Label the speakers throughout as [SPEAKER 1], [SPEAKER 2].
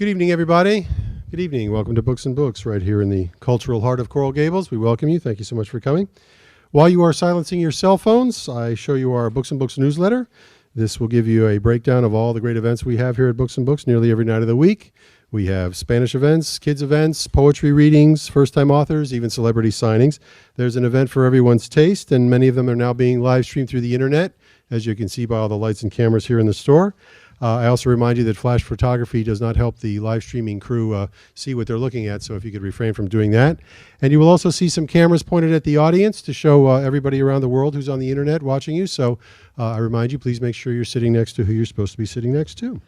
[SPEAKER 1] Good evening, everybody. Good evening. Welcome to Books and Books right here in the cultural heart of Coral Gables. We welcome you. Thank you so much for coming. While you are silencing your cell phones, I show you our Books and Books newsletter. This will give you a breakdown of all the great events we have here at Books and Books nearly every night of the week. We have Spanish events, kids events, poetry readings, first-time authors, even celebrity signings. There's an event for everyone's taste, and many of them are now being live streamed through the internet, as you can see by all the lights and cameras here in the store. I also remind you that flash photography does not help the live streaming crew see what they're looking at, so if you could refrain from doing that. And you will also see some cameras pointed at the audience to show everybody around the world who's on the internet watching you. So I remind you, please make sure you're sitting next to who you're supposed to be sitting next to.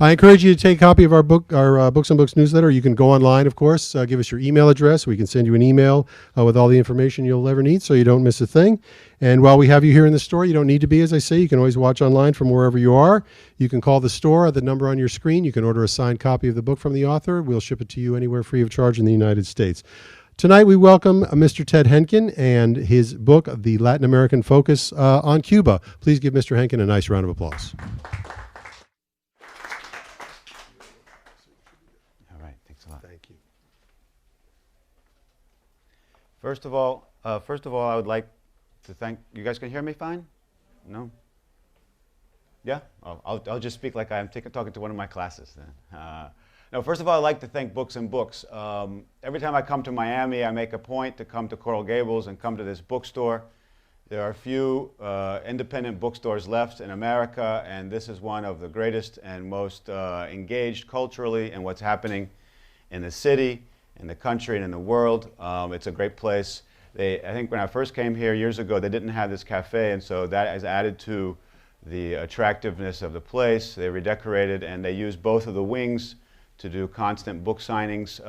[SPEAKER 1] I encourage you to take a copy of our Books and Books newsletter. You can go online, of course. Give us your email address. We can send you an email with all the information you'll ever need so you don't miss a thing. And while we have you here in the store, you don't need to be, as I say. You can always watch online from wherever you are. You can call the store at the number on your screen. You can order a signed copy of the book from the author. We'll ship it to you anywhere free of charge in the United States. Tonight we welcome Mr. Ted Henkin and his book, The Latin American Focus on Cuba. Please give Mr. Henkin a nice round of applause.
[SPEAKER 2] First of all, I would like to thank. You guys can hear me fine? No? Yeah? Oh, I'll just speak like I'm talking to one of my classes then. No, first of all, I'd like to thank Books and Books. Every time I come to Miami, I make a point to come to Coral Gables and come to this bookstore. There are a few independent bookstores left in America, and this is one of the greatest and most engaged culturally in what's happening in the city, in the country, and in the world. It's a great place. I think when I first came here years ago, they didn't have this cafe, and so that has added to the attractiveness of the place. They redecorated, and they use both of the wings to do constant book signings.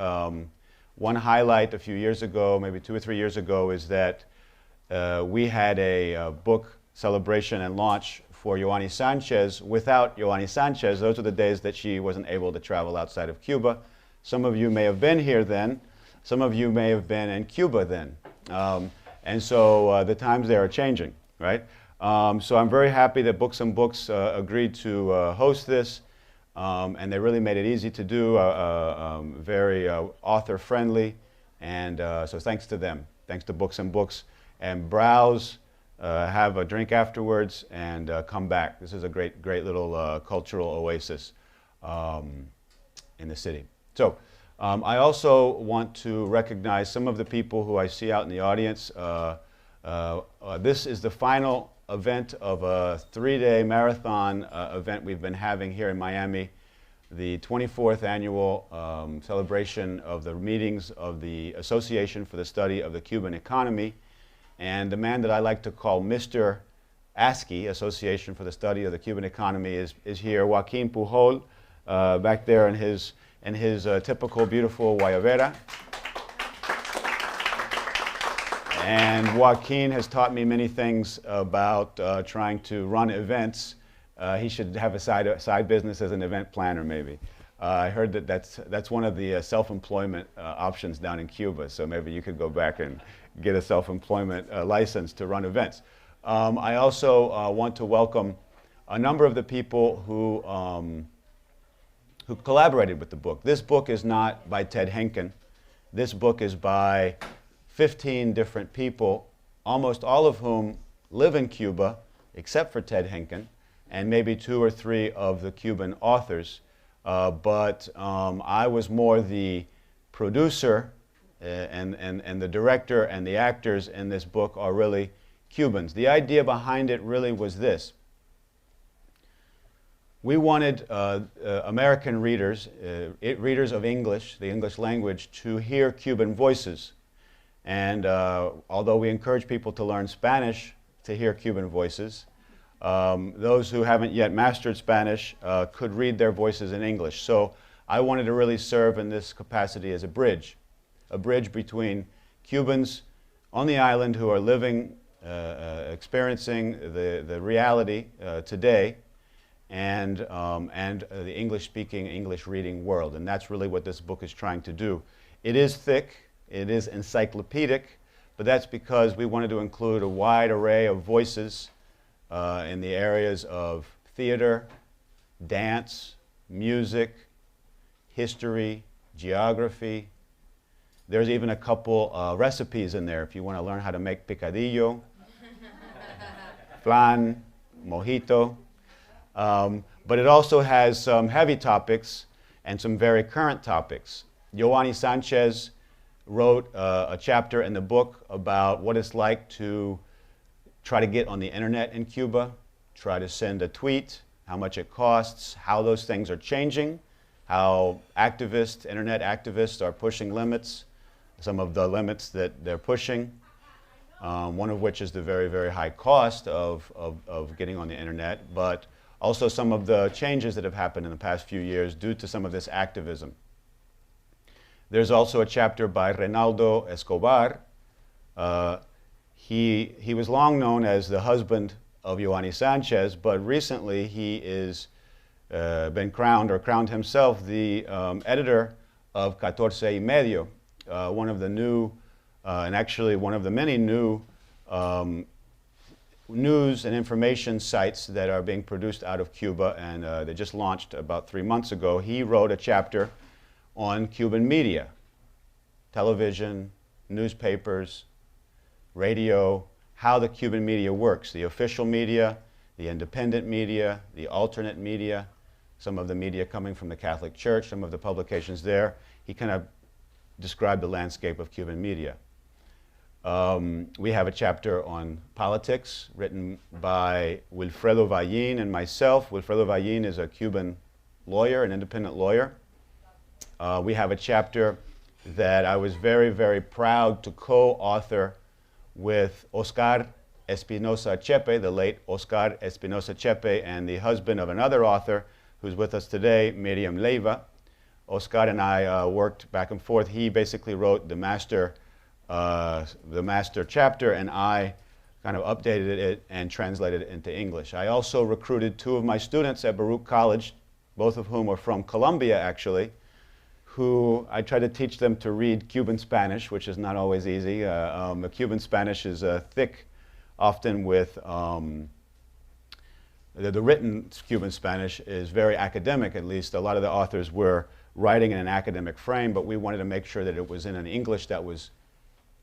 [SPEAKER 2] One highlight a few years ago, maybe 2 or 3 years ago, is that we had a book celebration and launch for Yoani Sanchez without Yoani Sanchez. Those are the days that she wasn't able to travel outside of Cuba. Some of you may have been here then. Some of you may have been in Cuba then. And so the times there are changing, right? So I'm very happy that Books and Books agreed to host this. And they really made it easy to do, very author-friendly. And so thanks to them. Thanks to Books and Books. And browse, have a drink afterwards, and come back. This is a great, great little cultural oasis in the city. So I also want to recognize some of the people who I see out in the audience. This is the final event of a 3-day marathon event we've been having here in Miami, the 24th annual celebration of the meetings of the Association for the Study of the Cuban Economy. And the man that I like to call Mr. ASCI, Association for the Study of the Cuban Economy, is here. Joaquin Pujol, back there in his typical beautiful Guayabera. And Joaquin has taught me many things about trying to run events. He should have a side business as an event planner, maybe. I heard that that's one of the self-employment options down in Cuba, so maybe you could go back and get a self-employment license to run events. I also want to welcome a number of the people who collaborated with the book. This book is not by Ted Henkin. This book is by 15 different people, almost all of whom live in Cuba, except for Ted Henkin, and maybe 2 or 3 of the Cuban authors. But I was more the producer, and the director and the actors in this book are really Cubans. The idea behind it really was this. We wanted American readers, readers of English, the English language, to hear Cuban voices. And although we encourage people to learn Spanish to hear Cuban voices, those who haven't yet mastered Spanish could read their voices in English. So I wanted to really serve in this capacity as a bridge between Cubans on the island who are living, experiencing the reality today, and the English-speaking, English-reading world. And that's really what this book is trying to do. It is thick, it is encyclopedic, but that's because we wanted to include a wide array of voices in the areas of theater, dance, music, history, geography. There's even a couple recipes in there if you want to learn how to make picadillo, flan, mojito. But it also has some heavy topics and some very current topics. Yoani Sanchez wrote a chapter in the book about what it's like to try to get on the internet in Cuba, try to send a tweet, how much it costs, how those things are changing, how activists, internet activists are pushing limits, some of the limits that they're pushing, one of which is the very, very high cost of getting on the internet, but also some of the changes that have happened in the past few years due to some of this activism. There's also a chapter by Reynaldo Escobar. He was long known as the husband of Yoani Sanchez, but recently he is been crowned himself the editor of 14 y Medio, one of the new, and actually one of the many new news and information sites that are being produced out of Cuba, and they just launched about 3 months ago. He wrote a chapter on Cuban media, television, newspapers, radio, how the Cuban media works, the official media, the independent media, the alternate media, some of the media coming from the Catholic Church, some of the publications there. He kind of described the landscape of Cuban media. We have a chapter on politics written by Wilfredo Vallin and myself. Wilfredo Vallin is a Cuban lawyer, an independent lawyer. We have a chapter that I was very, very proud to co-author with Oscar Espinosa Chepe, the late Oscar Espinosa Chepe, and the husband of another author who's with us today, Miriam Leiva. Oscar and I worked back and forth. He basically wrote the master chapter, and I kind of updated it and translated it into English. I also recruited 2 of my students at Baruch College, both of whom are from Colombia, actually, who I tried to teach them to read Cuban Spanish, which is not always easy. The Cuban Spanish is thick, often with the written Cuban Spanish is very academic, at least. A lot of the authors were writing in an academic frame, but we wanted to make sure that it was in an English that was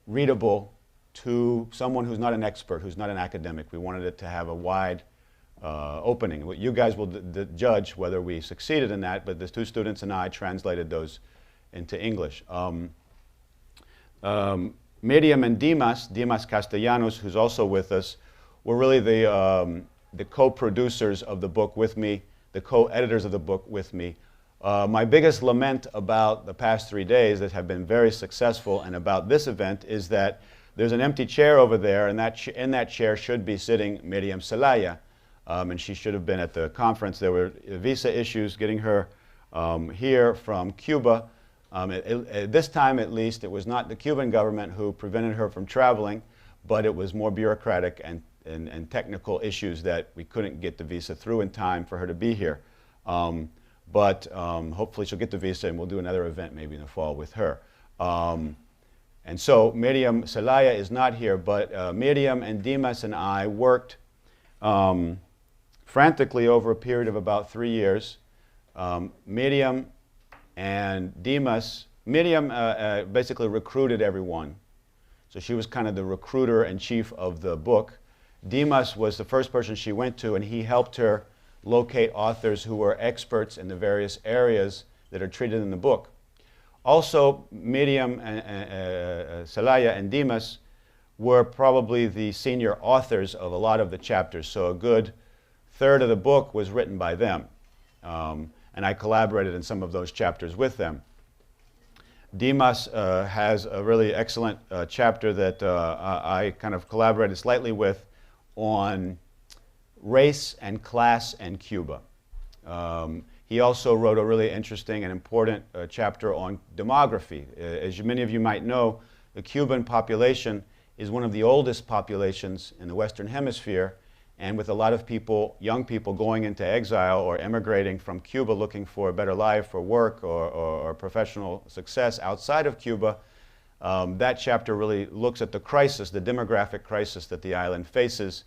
[SPEAKER 2] readable to someone who's not an expert, who's not an academic. We wanted it to have a wide opening. You guys will judge whether we succeeded in that, but the 2 students and I translated those into English. Miriam and Dimas Castellanos, who's also with us, were really the co-producers of the book with me, the co-editors of the book with me. My biggest lament about the past 3 days that have been very successful and about this event is that there's an empty chair over there, and in that chair should be sitting Miriam Celaya. And she should have been at the conference. There were visa issues getting her here from Cuba. At this time, at least, it was not the Cuban government who prevented her from traveling, but it was more bureaucratic and technical issues that we couldn't get the visa through in time for her to be here. But hopefully she'll get the visa, and we'll do another event maybe in the fall with her. And so Miriam Celaya is not here, but Miriam and Dimas and I worked frantically over a period of about 3 years. Miriam and Dimas, Miriam basically recruited everyone. So she was kind of the recruiter and chief of the book. Dimas was the first person she went to, and he helped her locate authors who were experts in the various areas that are treated in the book. Also, Miriam Celaya and Dimas were probably the senior authors of a lot of the chapters, so a good third of the book was written by them. And I collaborated in some of those chapters with them. Dimas has a really excellent chapter that I kind of collaborated slightly with on race and class and Cuba. He also wrote a really interesting and important chapter on demography. As many of you might know, the Cuban population is one of the oldest populations in the Western Hemisphere, and with a lot of people, young people going into exile or emigrating from Cuba looking for a better life or work or professional success outside of Cuba, that chapter really looks at the crisis, the demographic crisis that the island faces,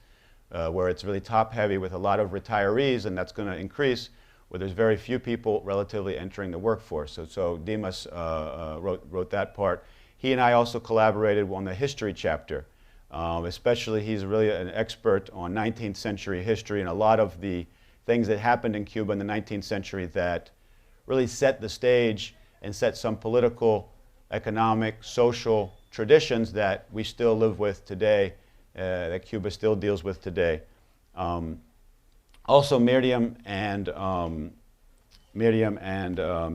[SPEAKER 2] where it's really top-heavy with a lot of retirees, and that's going to increase, where there's very few people relatively entering the workforce. So Dimas wrote that part. He and I also collaborated on the history chapter. Especially, he's really an expert on 19th century history and a lot of the things that happened in Cuba in the 19th century that really set the stage and set some political, economic, social traditions that we still live with today, that Cuba still deals with today. Also, Miriam and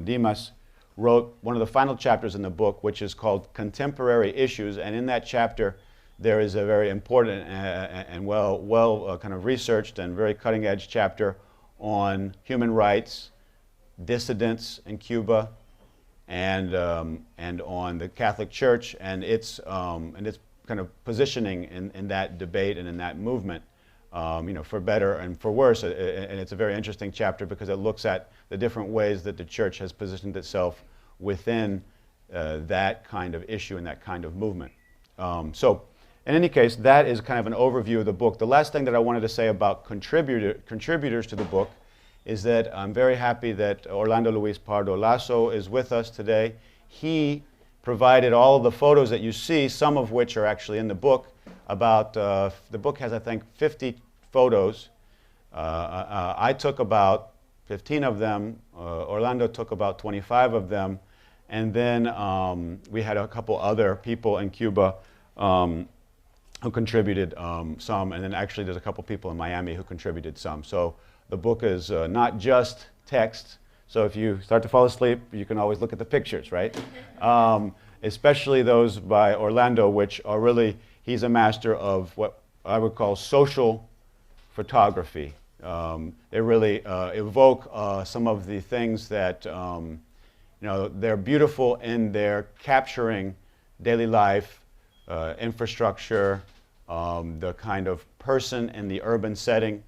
[SPEAKER 2] Dimas wrote one of the final chapters in the book, which is called Contemporary Issues, and in that chapter there is a very important and well kind of researched and very cutting-edge chapter on human rights, dissidents in Cuba, and on the Catholic Church and its kind of positioning in that debate and in that movement, for better and for worse. And it's a very interesting chapter because it looks at the different ways that the Church has positioned itself within that kind of issue and that kind of movement. So, in any case, that is kind of an overview of the book. The last thing that I wanted to say about contributors to the book is that I'm very happy that Orlando Luis Pardo Lasso is with us today. He provided all of the photos that you see, some of which are actually in the book. The book has, I think, 50 photos. I took about 15 of them. Orlando took about 25 of them. And then we had a couple other people in Cuba who contributed some, and then actually there's a couple people in Miami who contributed some. So the book is not just text, so if you start to fall asleep, you can always look at the pictures, right? Especially those by Orlando, which are really, he's a master of what I would call social photography. They really evoke some of the things that, they're beautiful in their capturing daily life, infrastructure, the kind of person in the urban setting.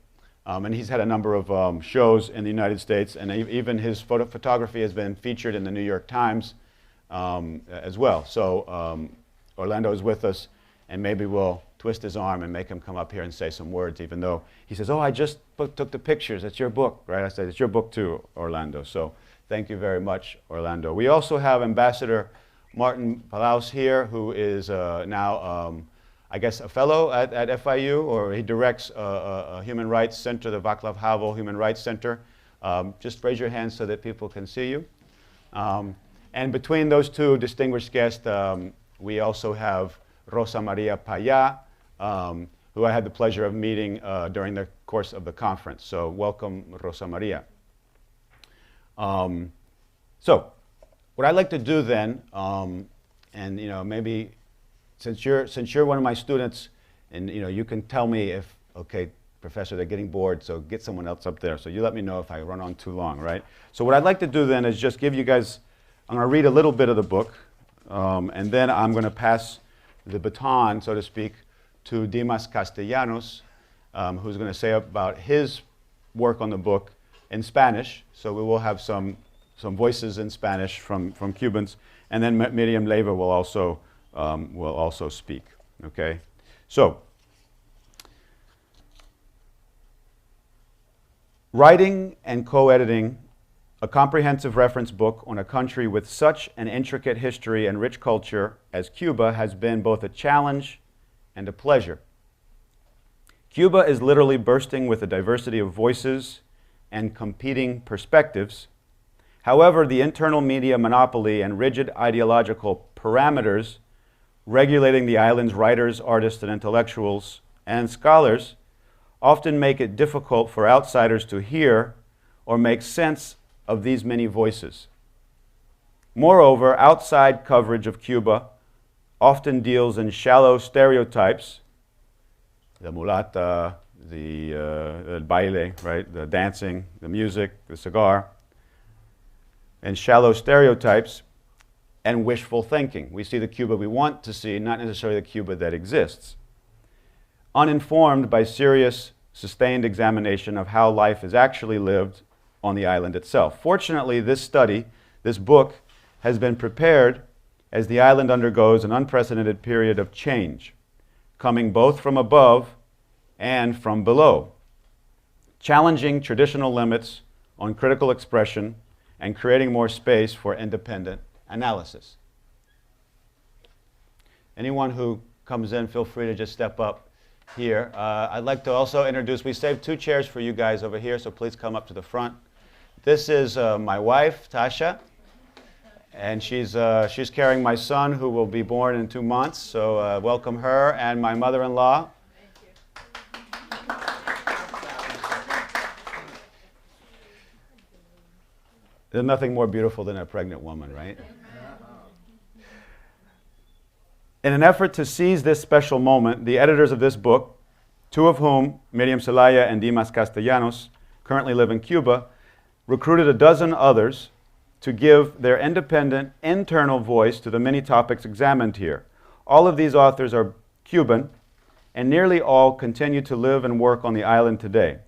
[SPEAKER 2] And he's had a number of shows in the United States, and even his photography has been featured in the New York Times as well. So Orlando is with us, and maybe we'll twist his arm and make him come up here and say some words, even though he says, "Oh, I just took the pictures. It's your book," right? I said, "It's your book too, Orlando." So thank you very much, Orlando. We also have Ambassador Martin Palaus here, who is now, I guess, a fellow at FIU, or he directs a human rights center, the Václav Havel Human Rights Center. Just raise your hand so that people can see you. And between those two distinguished guests, we also have Rosa Maria Paya, who I had the pleasure of meeting during the course of the conference. So welcome, Rosa Maria. So what I'd like to do then, and maybe since you're one of my students, and you can tell me if, okay, Professor, they're getting bored, so get someone else up there. So you let me know if I run on too long, right? So what I'd like to do then is just give you guys, I'm going to read a little bit of the book, and then I'm going to pass the baton, so to speak, to Dimas Castellanos, who's going to say about his work on the book in Spanish. So we will have some voices in Spanish from Cubans, and then Miriam Leiva will also speak. Okay, so writing and co-editing a comprehensive reference book on a country with such an intricate history and rich culture as Cuba has been both a challenge and a pleasure. Cuba is literally bursting with a diversity of voices and competing perspectives. However, the internal media monopoly and rigid ideological parameters regulating the island's writers, artists, and intellectuals and scholars often make it difficult for outsiders to hear or make sense of these many voices. Moreover, outside coverage of Cuba often deals in shallow stereotypes, the mulata, the baile, right, the dancing, the music, the cigar, and shallow stereotypes and wishful thinking. We see the Cuba we want to see, not necessarily the Cuba that exists. Uninformed by serious, sustained examination of how life is actually lived on the island itself. Fortunately, this book, has been prepared as the island undergoes an unprecedented period of change, coming both from above and from below, challenging traditional limits on critical expression and creating more space for independent analysis. Anyone who comes in, feel free to just step up here. I'd like to also introduce, we saved 2 chairs for you guys over here, so please come up to the front. This is my wife, Tasha, and she's carrying my son who will be born in 2 months, so welcome her, and my mother-in-law. There's nothing more beautiful than a pregnant woman, right? In an effort to seize this special moment, the editors of this book, 2 of whom, Miriam Celaya and Dimas Castellanos, currently live in Cuba, recruited 12 others to give their independent, internal voice to the many topics examined here. All of these authors are Cuban, and nearly all continue to live and work on the island today.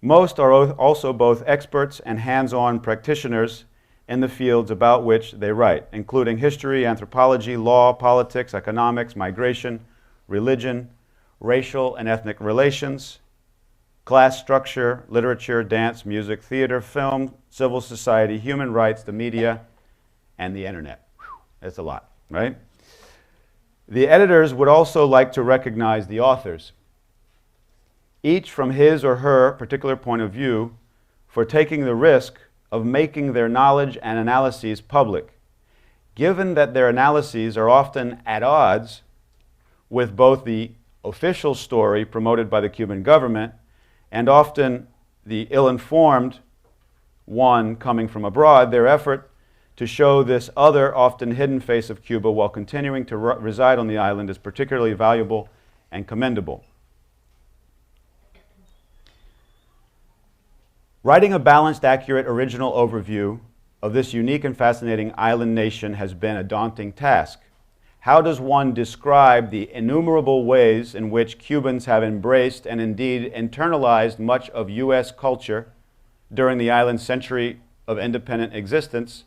[SPEAKER 2] Most are also both experts and hands-on practitioners in the fields about which they write, including history, anthropology, law, politics, economics, migration, religion, racial and ethnic relations, class structure, literature, dance, music, theater, film, civil society, human rights, the media, and the internet. Whew, that's a lot, right? The editors would also like to recognize the authors, each from his or her particular point of view, for taking the risk of making their knowledge and analyses public, given that their analyses are often at odds with both the official story promoted by the Cuban government and often the ill-informed one coming from abroad. Their effort to show this other, often hidden face of Cuba while continuing to reside on the island is particularly valuable and commendable. Writing a balanced, accurate, original overview of this unique and fascinating island nation has been a daunting task. How does one describe the innumerable ways in which Cubans have embraced and indeed internalized much of U.S. culture during the island's century of independent existence,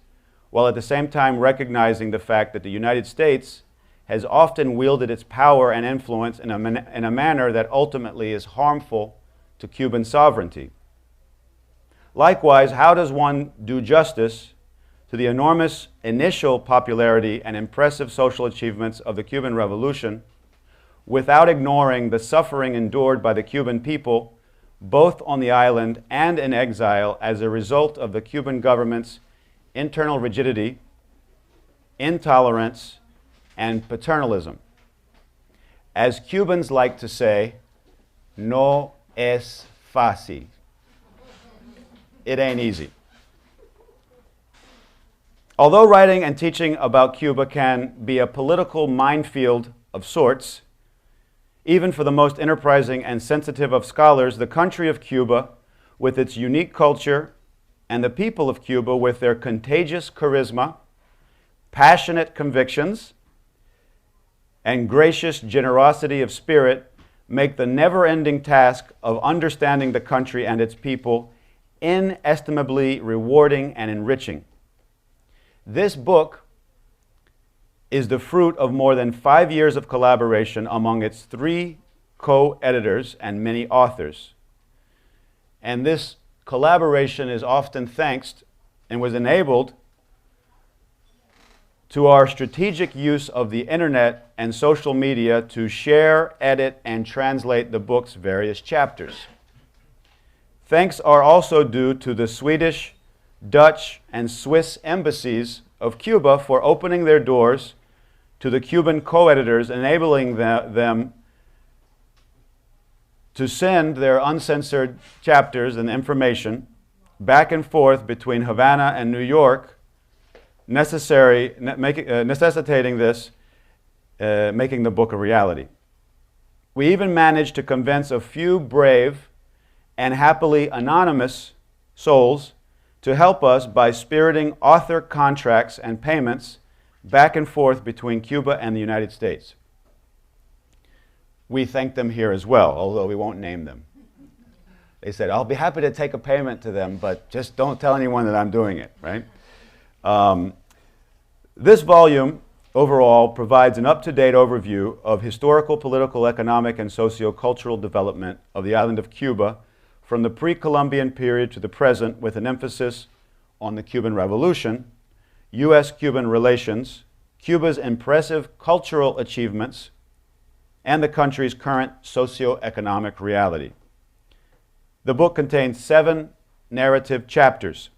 [SPEAKER 2] while at the same time recognizing the fact that the United States has often wielded its power and influence in a manner that ultimately is harmful to Cuban sovereignty? Likewise, how does one do justice to the enormous initial popularity and impressive social achievements of the Cuban Revolution without ignoring the suffering endured by the Cuban people, both on the island and in exile, as a result of the Cuban government's internal rigidity, intolerance, and paternalism? As Cubans like to say, no es fácil. It ain't easy. Although writing and teaching about Cuba can be a political minefield of sorts, even for the most enterprising and sensitive of scholars, the country of Cuba, with its unique culture, and the people of Cuba with their contagious charisma, passionate convictions, and gracious generosity of spirit, make the never-ending task of understanding the country and its people inestimably rewarding and enriching. This book is the fruit of more than 5 years of collaboration among its 3 co-editors and many authors. And this collaboration is often thanks and was enabled to our strategic use of the internet and social media to share, edit, and translate the book's various chapters. Thanks are also due to the Swedish, Dutch, and Swiss embassies of Cuba for opening their doors to the Cuban co-editors, enabling them to send their uncensored chapters and information back and forth between Havana and New York, necessitating this, making the book a reality. We even managed to convince a few brave and happily anonymous souls to help us by spiriting author contracts and payments back and forth between Cuba and the United States. We thank them here as well, although we won't name them. They said, I'll be happy to take a payment to them, but just don't tell anyone that I'm doing it, right? This volume overall provides an up-to-date overview of historical, political, economic, and socio-cultural development of the island of Cuba from the pre-Columbian period to the present, with an emphasis on the Cuban Revolution, U.S.-Cuban relations, Cuba's impressive cultural achievements, and the country's current socio-economic reality. The book contains 7 narrative chapters,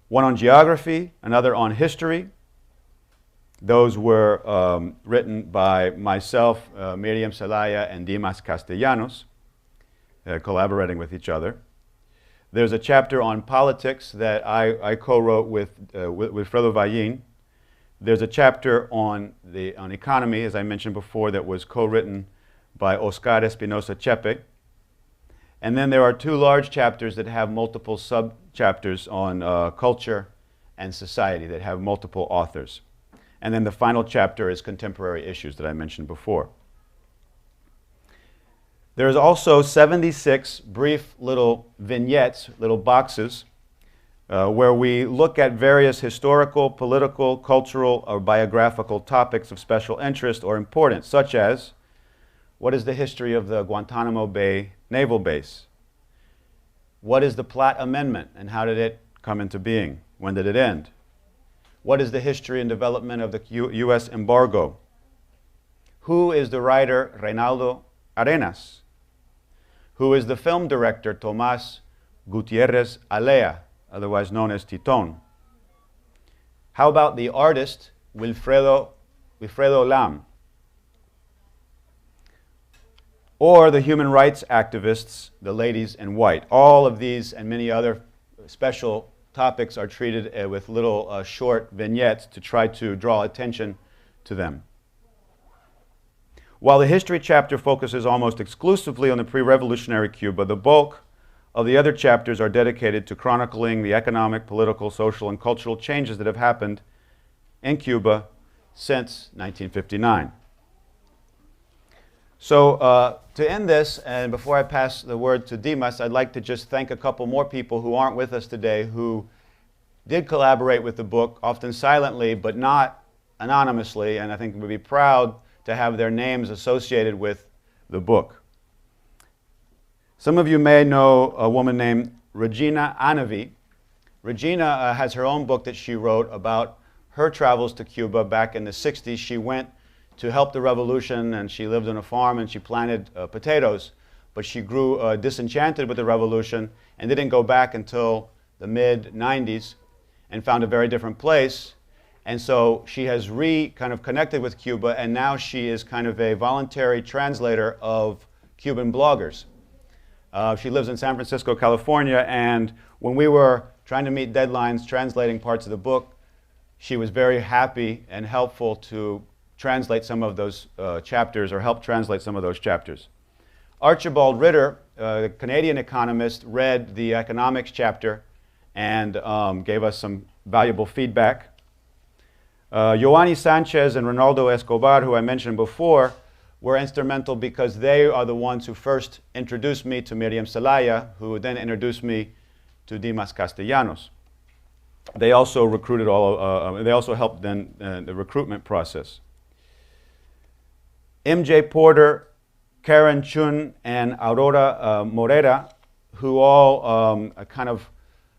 [SPEAKER 2] one on geography, another on history. Those were written by myself, Miriam Celaya, and Dimas Castellanos, collaborating with each other. There's a chapter on politics that I co-wrote with Wilfredo Vallín. There's a chapter on economy, as I mentioned before, that was co-written by Oscar Espinosa Chepe. And then there are 2 large chapters that have multiple sub-chapters on culture and society that have multiple authors. And then the final chapter is contemporary issues that I mentioned before. There's also 76 brief little vignettes, little boxes, where we look at various historical, political, cultural, or biographical topics of special interest or importance, such as what is the history of the Guantanamo Bay Naval Base? What is the Platt Amendment and how did it come into being? When did it end? What is the history and development of the U.S. embargo? Who is the writer Reinaldo Arenas? Who is the film director Tomás Gutiérrez Alea, otherwise known as Titon? How about the artist Wilfredo Lam? Or the human rights activists, the ladies in white? All of these and many other special topics are treated with little short vignettes to try to draw attention to them. While the history chapter focuses almost exclusively on the pre-revolutionary Cuba, the bulk of the other chapters are dedicated to chronicling the economic, political, social, and cultural changes that have happened in Cuba since 1959. So to end this, and before I pass the word to Dimas, I'd like to just thank a couple more people who aren't with us today who did collaborate with the book, often silently, but not anonymously, and I think would be proud to have their names associated with the book. Some of you may know a woman named Regina Anavi. Regina has her own book that she wrote about her travels to Cuba back in the 60s. She went to help the revolution, and she lived on a farm and she planted potatoes, but she grew disenchanted with the revolution and didn't go back until the mid-90s and found a very different place. And so she has kind of connected with Cuba, and now she is kind of a voluntary translator of Cuban bloggers. She lives in San Francisco, California, and when we were trying to meet deadlines translating parts of the book, she was very happy and helpful to translate some of those chapters, or help translate some of those chapters. Archibald Ritter, the Canadian economist, read the economics chapter and gave us some valuable feedback. Yoani Sanchez and Ronaldo Escobar, who I mentioned before, were instrumental because they are the ones who first introduced me to Miriam Celaya, who then introduced me to Dimas Castellanos. They also recruited they also helped in the recruitment process. M.J. Porter, Karen Chun, and Aurora Morera, who all kind of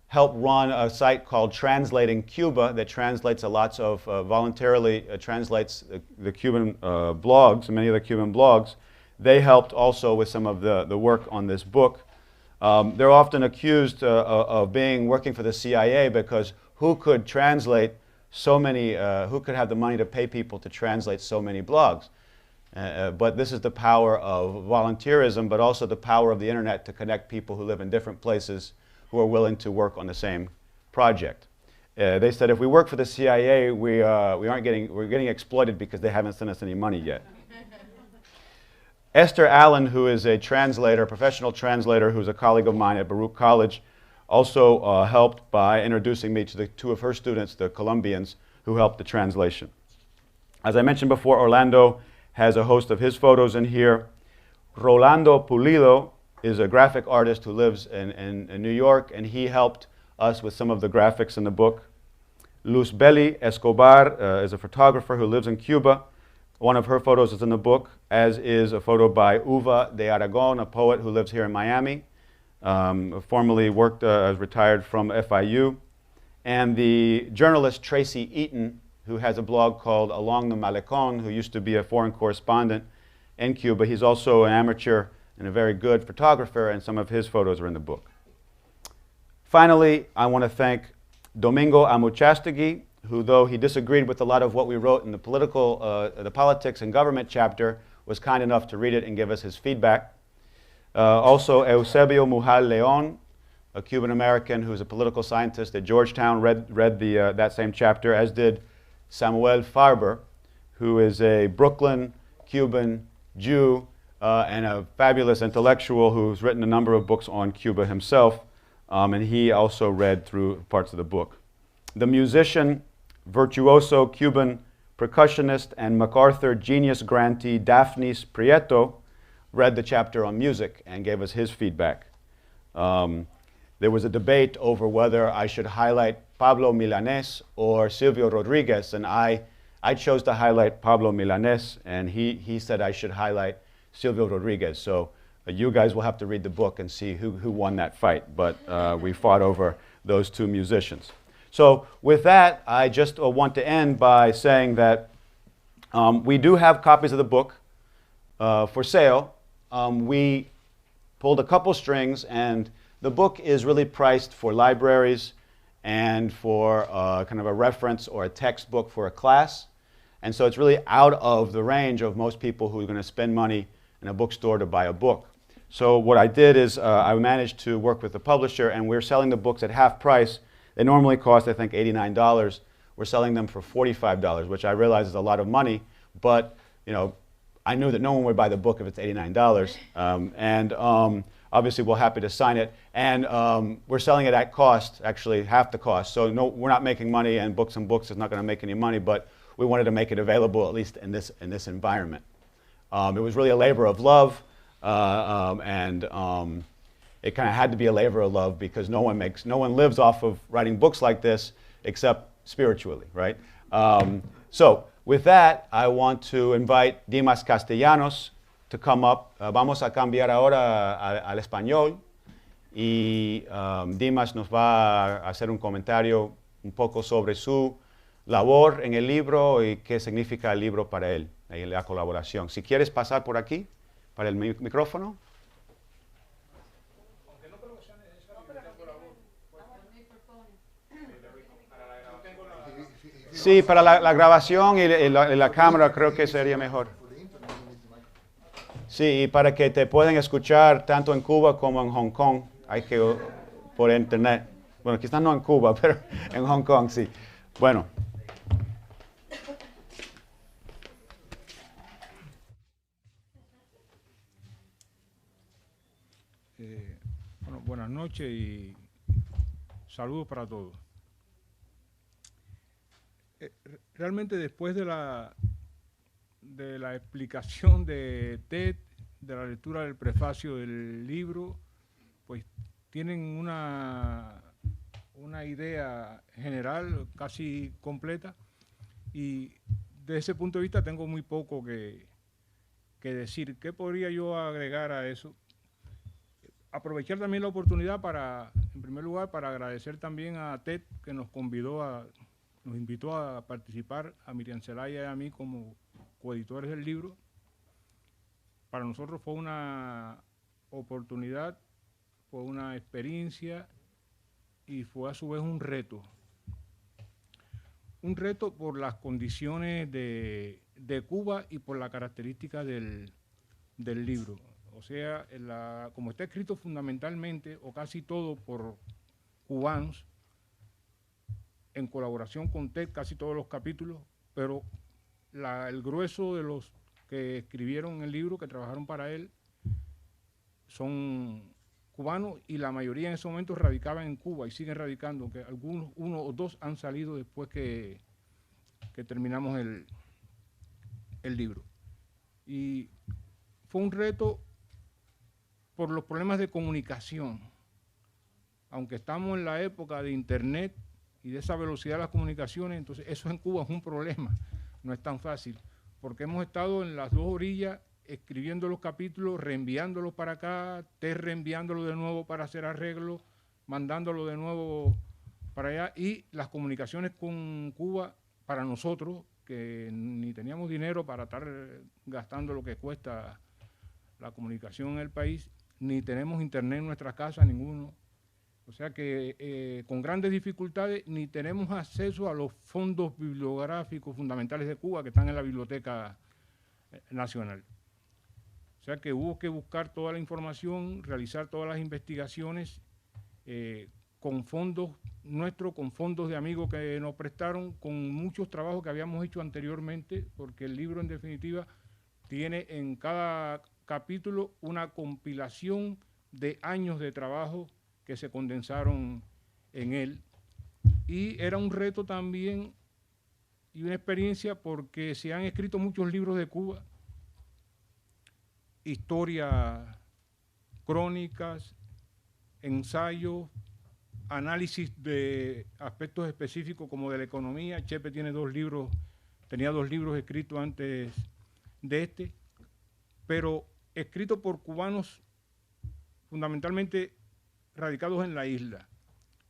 [SPEAKER 2] helped run a site called Translating Cuba that translates voluntarily translates the Cuban blogs, many of the Cuban blogs. They helped also with some of the work on this book. They're often accused of working for the CIA because who could translate so many, who could have the money to pay people to translate so many blogs? But this is the power of volunteerism, but also the power of the internet to connect people who live in different places who are willing to work on the same project. They said if we work for the CIA, we're getting exploited because they haven't sent us any money yet. Esther Allen, who is a translator, professional translator, who's a colleague of mine at Baruch College, also helped by introducing me to the 2 of her students, the Colombians, who helped the translation. As I mentioned before, Orlando has a host of his photos in here. Rolando Pulido is a graphic artist who lives in New York, and he helped us with some of the graphics in the book. Luz Belli Escobar is a photographer who lives in Cuba. One of her photos is in the book, as is a photo by Uva de Aragon, a poet who lives here in Miami. Formerly worked, retired from FIU. And the journalist Tracy Eaton, who has a blog called Along the Malecón, who used to be a foreign correspondent in Cuba. He's also an amateur and a very good photographer, and some of his photos are in the book. Finally, I want to thank Domingo Amuchastegui, who, though he disagreed with a lot of what we wrote in the the politics and government chapter, was kind enough to read it and give us his feedback. Also, Eusebio Mujal León, a Cuban-American who's a political scientist at Georgetown, read that same chapter, as did Samuel Farber, who is a Brooklyn Cuban Jew and a fabulous intellectual who's written a number of books on Cuba himself, and he also read through parts of the book. The musician, virtuoso Cuban percussionist, and MacArthur Genius grantee Daphnis Prieto read the chapter on music and gave us his feedback. There was a debate over whether I should highlight Pablo Milanés or Silvio Rodriguez, and I chose to highlight Pablo Milanés, and he said I should highlight Silvio Rodriguez. So you guys will have to read the book and see who won that fight, but we fought over those two musicians. So with that, I just want to end by saying that we do have copies of the book for sale. We pulled a couple strings, and the book is really priced for libraries and for kind of a reference or a textbook for a class. And so it's really out of the range of most people who are going to spend money in a bookstore to buy a book. So what I did is I managed to work with the publisher, and we're selling the books at half price. They normally cost, I think, $89. We're selling them for $45, which I realize is a lot of money, but you know, I knew that no one would buy the book if it's $89. Obviously, we're happy to sign it, and we're selling it at cost, actually half the cost. So no, we're not making money, and Books and Books is not going to make any money, but we wanted to make it available at least in this environment. It was really a labor of love, it kind of had to be a labor of love because no one lives off of writing books like this except spiritually, right? So with that, I want to invite Dimas Castellanos to come up. Vamos a cambiar ahora al español y Dimas nos va a hacer un comentario un poco sobre su labor en el libro y qué significa el libro para él y la colaboración. Si quieres pasar por aquí, para el micrófono. Sí, para la grabación y la cámara creo que sería mejor. Sí, y para que te puedan escuchar tanto en Cuba como en Hong Kong, hay que por internet. Bueno, quizás no en Cuba, pero en Hong Kong sí. Bueno.
[SPEAKER 3] Bueno, buenas noches y saludos para todos. Realmente después de la explicación de Ted, de la lectura del prefacio del libro, pues tienen una idea general casi completa, y desde ese punto de vista tengo muy poco que decir. ¿Qué podría yo agregar a eso? Aprovechar también la oportunidad para, en primer lugar, para agradecer también a Ted, que nos invitó a participar, a Miriam Zelaya y a mí como coeditores del libro. Para nosotros fue una oportunidad, fue una experiencia y fue a su vez un reto. Un reto por las condiciones de Cuba y por la característica del libro. O sea, como está escrito fundamentalmente o casi todo por cubanos, en colaboración con TED, casi todos los capítulos, pero el grueso de los que escribieron el libro, que trabajaron para él, son cubanos, y la mayoría en ese momento radicaban en Cuba y siguen radicando, aunque algunos, uno o dos, han salido después que terminamos el libro. Y fue un reto por los problemas de comunicación. Aunque estamos en la época de Internet y de esa velocidad de las comunicaciones, entonces eso en Cuba es un problema, no es tan fácil, porque hemos estado en las dos orillas escribiendo los capítulos, reenviándolos para acá, reenviándolo de nuevo para hacer arreglos, mandándolo de nuevo para allá, y las comunicaciones con Cuba para nosotros, que ni teníamos dinero para estar gastando lo que cuesta la comunicación en el país, ni tenemos internet en nuestras casas, ninguno. O sea que con grandes dificultades ni tenemos acceso a los fondos bibliográficos fundamentales de Cuba que están en la Biblioteca Nacional. O sea que hubo que buscar toda la información, realizar todas las investigaciones con fondos nuestros, con fondos de amigos que nos prestaron, con muchos trabajos que habíamos hecho anteriormente, porque el libro en definitiva tiene en cada capítulo una compilación de años de trabajo que se condensaron en él. Y era un reto también y una experiencia porque se han escrito muchos libros de Cuba, historias, crónicas, ensayos, análisis de aspectos específicos como de la economía. Chepe tenía 2 libros escritos antes de este, pero escritos por cubanos fundamentalmente radicados en la isla,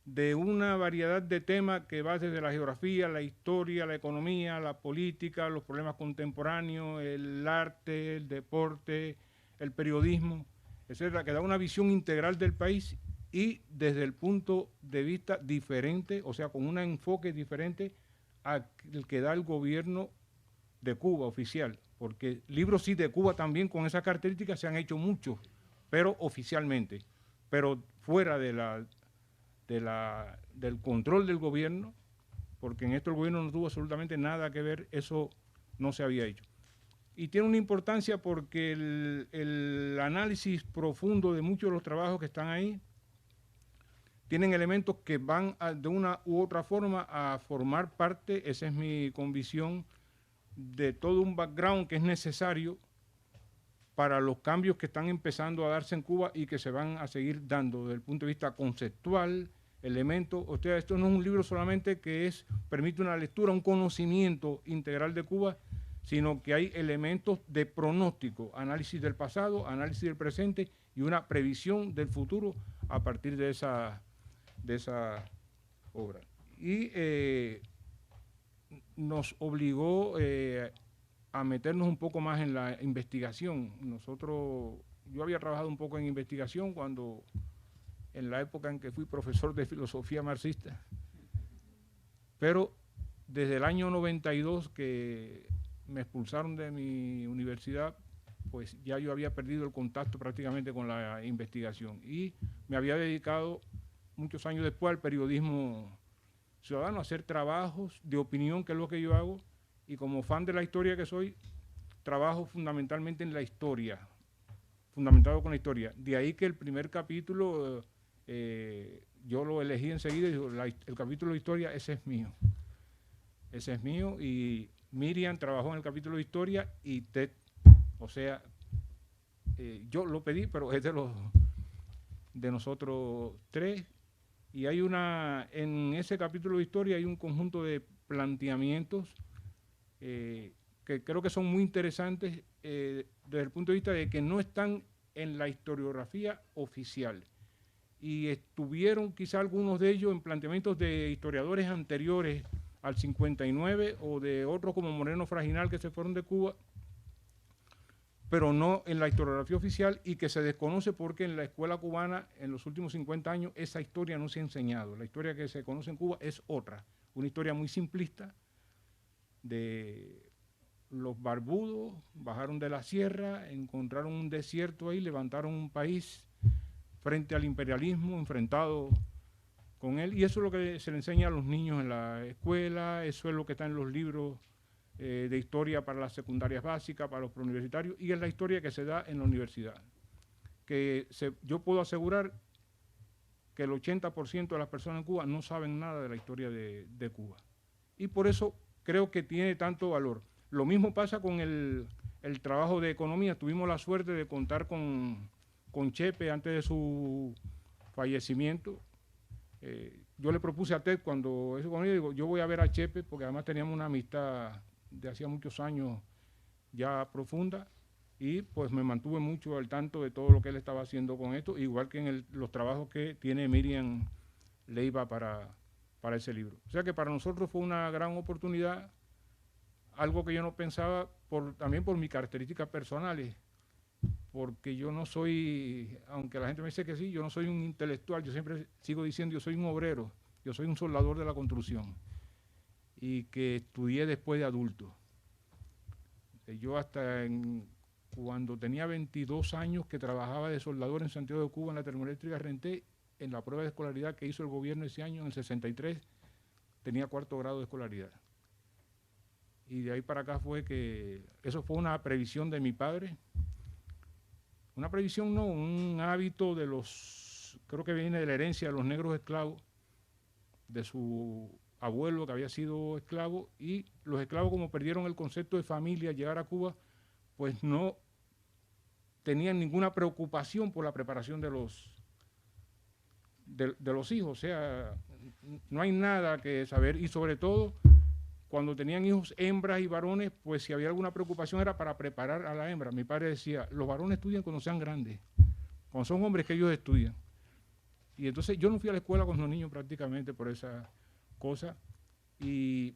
[SPEAKER 3] de una variedad de temas que va desde la geografía, la historia, la economía, la política, los problemas contemporáneos, el arte, el deporte, el periodismo, etcétera, que da una visión integral del país y desde el punto de vista diferente, o sea, con un enfoque diferente al que da el gobierno de Cuba oficial, porque libros sí de Cuba también con esas características se han hecho muchos, pero oficialmente, pero fuera del control del gobierno, porque en esto el gobierno no tuvo absolutamente nada que ver, eso no se había hecho. Y tiene una importancia porque el análisis profundo de muchos de los trabajos que están ahí tienen elementos que van de una u otra forma a formar parte, esa es mi convicción, de todo un background que es necesario para los cambios que están empezando a darse en Cuba y que se van a seguir dando desde el punto de vista conceptual, elementos. O sea, esto no es un libro solamente que permite una lectura, un conocimiento integral de Cuba, sino que hay elementos de pronóstico, análisis del pasado, análisis del presente y una previsión del futuro a partir de esa obra. Y nos obligó a meternos un poco más en la investigación. Yo había trabajado un poco en investigación en la época en que fui profesor de filosofía marxista, pero desde el año 92 que me expulsaron de mi universidad, pues ya yo había perdido el contacto prácticamente con la investigación y me había dedicado muchos años después al periodismo ciudadano, a hacer trabajos de opinión, que es lo que yo hago, y como fan de la historia que soy, trabajo fundamentalmente en la historia, fundamentado con la historia. De ahí que el primer capítulo yo lo elegí enseguida y digo, el capítulo de historia, ese es mío. Ese es mío y Miriam trabajó en el capítulo de historia y Ted, o sea, yo lo pedí, pero es de nosotros 3. Y hay en ese capítulo de historia hay un conjunto de planteamientos que creo que son muy interesantes desde el punto de vista de que no están en la historiografía oficial. Y estuvieron quizá algunos de ellos en planteamientos de historiadores anteriores al 59 o de otros como Moreno Fraginal que se fueron de Cuba, pero no en la historiografía oficial y que se desconoce porque en la escuela cubana en los últimos 50 años esa historia no se ha enseñado. La historia que se conoce en Cuba es otra, una historia muy simplista de los barbudos, bajaron de la sierra, encontraron un desierto ahí, levantaron un país frente al imperialismo, enfrentado con él, y eso es lo que se le enseña a los niños en la escuela, eso es lo que está en los libros de historia para las secundarias básicas, para los preuniversitarios, y es la historia que se da en la universidad. Yo puedo asegurar que el 80% de las personas en Cuba no saben nada de la historia de Cuba. Y por eso creo que tiene tanto valor. Lo mismo pasa con el trabajo de economía. Tuvimos la suerte de contar con Chepe antes de su fallecimiento. Yo le propuse a Ted cuando eso conmigo, digo, yo voy a ver a Chepe, porque además teníamos una amistad de hacía muchos años ya profunda, y pues me mantuve mucho al tanto de todo lo que él estaba haciendo con esto, igual que en los trabajos que tiene Miriam Leiva para ese libro. O sea que para nosotros fue una gran oportunidad, algo que yo no pensaba también por mis características personales, porque yo no soy, aunque la gente me dice que sí, yo no soy un intelectual, yo siempre sigo diciendo, yo soy un obrero, yo soy un soldador de la construcción, y que estudié después de adulto. Yo cuando tenía 22 años que trabajaba de soldador en Santiago de Cuba en la termoeléctrica Renté, en la prueba de escolaridad que hizo el gobierno ese año, en el 63, tenía 4º grado de escolaridad. Y de ahí para acá eso fue una previsión de mi padre. Una previsión no, un hábito creo que viene de la herencia de los negros esclavos, de su abuelo que había sido esclavo, y los esclavos, como perdieron el concepto de familia al llegar a Cuba, pues no tenían ninguna preocupación por la preparación de los hijos. O sea, no hay nada que saber, y sobre todo cuando tenían hijos hembras y varones, pues si había alguna preocupación era para preparar a la hembra. Mi padre decía, los varones estudian cuando sean grandes, cuando son hombres que ellos estudian. Y entonces yo no fui a la escuela con los niños prácticamente por esa cosa, y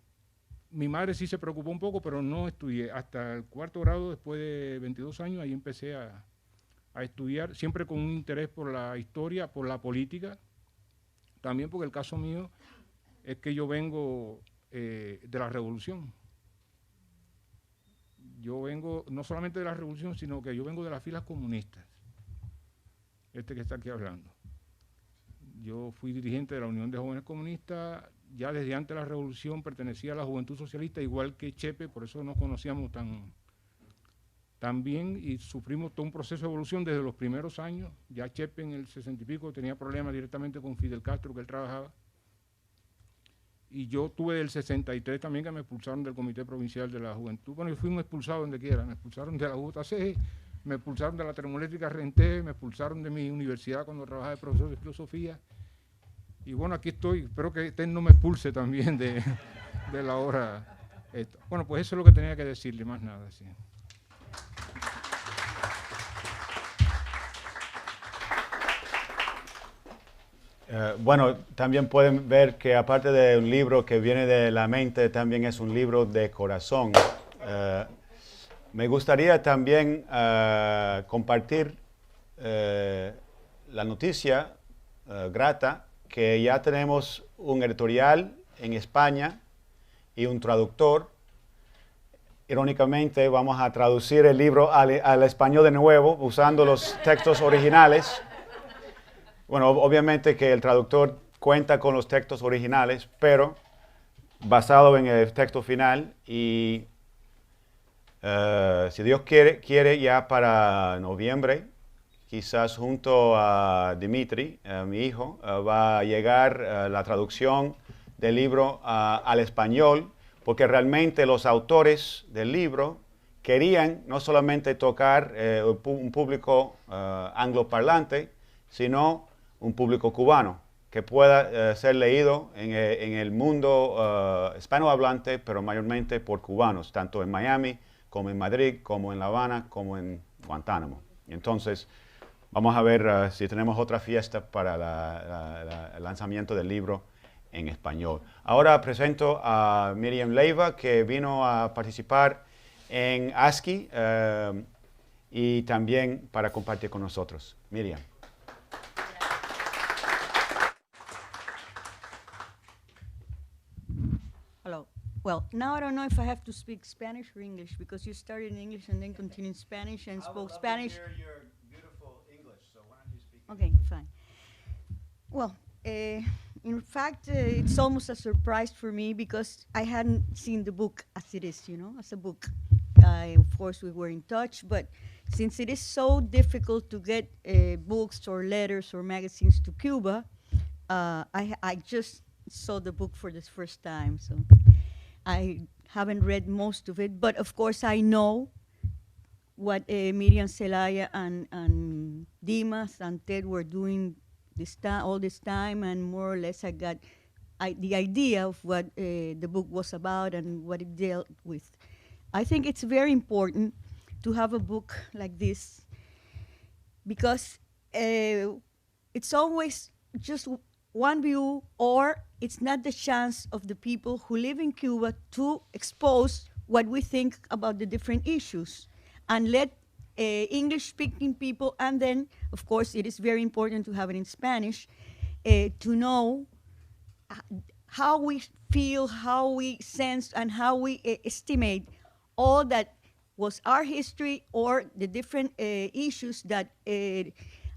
[SPEAKER 3] mi madre sí se preocupó un poco, pero no estudié. Hasta el 4º grado, después de 22 años, ahí empecé a estudiar, siempre con un interés por la historia, por la política, también porque el caso mío es que yo vengo de la revolución. Yo vengo no solamente de la revolución, sino que yo vengo de las filas comunistas, que está aquí hablando. Yo fui dirigente de la Unión de Jóvenes Comunistas, ya desde antes de la revolución pertenecía a la Juventud Socialista, igual que Chepe, por eso nos conocíamos tan bien, y sufrimos todo un proceso de evolución desde los primeros años. Ya Chepe en el 60 y pico tenía problemas directamente con Fidel Castro, que él trabajaba. Y yo tuve del 63 también, que me expulsaron del Comité Provincial de la Juventud. Bueno, yo fui un expulsado donde quiera, me expulsaron de la UJC, me expulsaron de la termoeléctrica Renté, me expulsaron de mi universidad cuando trabajaba de profesor de filosofía. Y bueno, aquí estoy, espero que usted no me expulse también de la hora esta. Bueno, pues eso es lo que tenía que decirle, más nada. Sí.
[SPEAKER 2] Bueno, también pueden ver que aparte de un libro que viene de la mente, también es un libro de corazón. Me gustaría también compartir la noticia grata que ya tenemos un editorial en España y un traductor. Irónicamente, vamos a traducir el libro al español de nuevo, usando los textos originales. Bueno, obviamente que el traductor cuenta con los textos originales, pero basado en el texto final, y si Dios quiere ya para noviembre, quizás junto a Dimitri, mi hijo, va a llegar la traducción del libro al español, porque realmente los autores del libro querían no solamente tocar un público angloparlante, sino un público cubano que pueda ser leído en el mundo hispanohablante, pero mayormente por cubanos, tanto en Miami como en Madrid, como en La Habana, como en Guantánamo. Entonces, vamos a ver si tenemos otra fiesta para el lanzamiento del libro en español. Ahora presento a Miriam Leiva, que vino a participar en ASCII y también para compartir con nosotros. Miriam.
[SPEAKER 4] Hello. Well, now I don't know if I have to speak Spanish or English, because you started in English and then continued in Spanish and spoke Spanish.
[SPEAKER 2] I would love to hear your beautiful English, so why don't you speak
[SPEAKER 4] Okay, fine. Well, in fact, it's almost a surprise for me, because I hadn't seen the book as it is, as a book. Of course, we were in touch, but since it is so difficult to get books or letters or magazines to Cuba, I just saw the book for the first time, so I haven't read most of it, but of course I know what Miriam Zelaya and Dimas and Ted were doing all this time, and more or less I got the idea of what the book was about and what it dealt with. I think it's very important to have a book like this because it's always just one view, or it's not the chance of the people who live in Cuba to expose what we think about the different issues and let English-speaking people, and then, of course, it is very important to have it in Spanish, to know how we feel, how we sense, and how we estimate all that was our history or the different issues that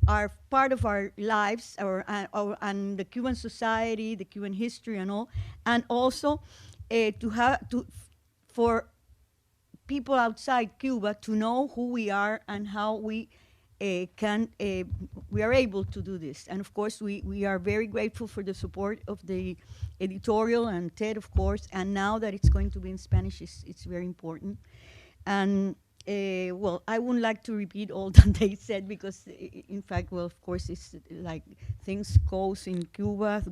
[SPEAKER 4] are part of our lives and the Cuban society, the Cuban history and all, and also for people outside Cuba to know who we are and how we we are able to do this. And of course, we are very grateful for the support of the editorial and Ted, of course, and now that it's going to be in Spanish, it's very important. And well, I wouldn't like to repeat all that they said because, in fact, well, of course, it's like things go in Cuba,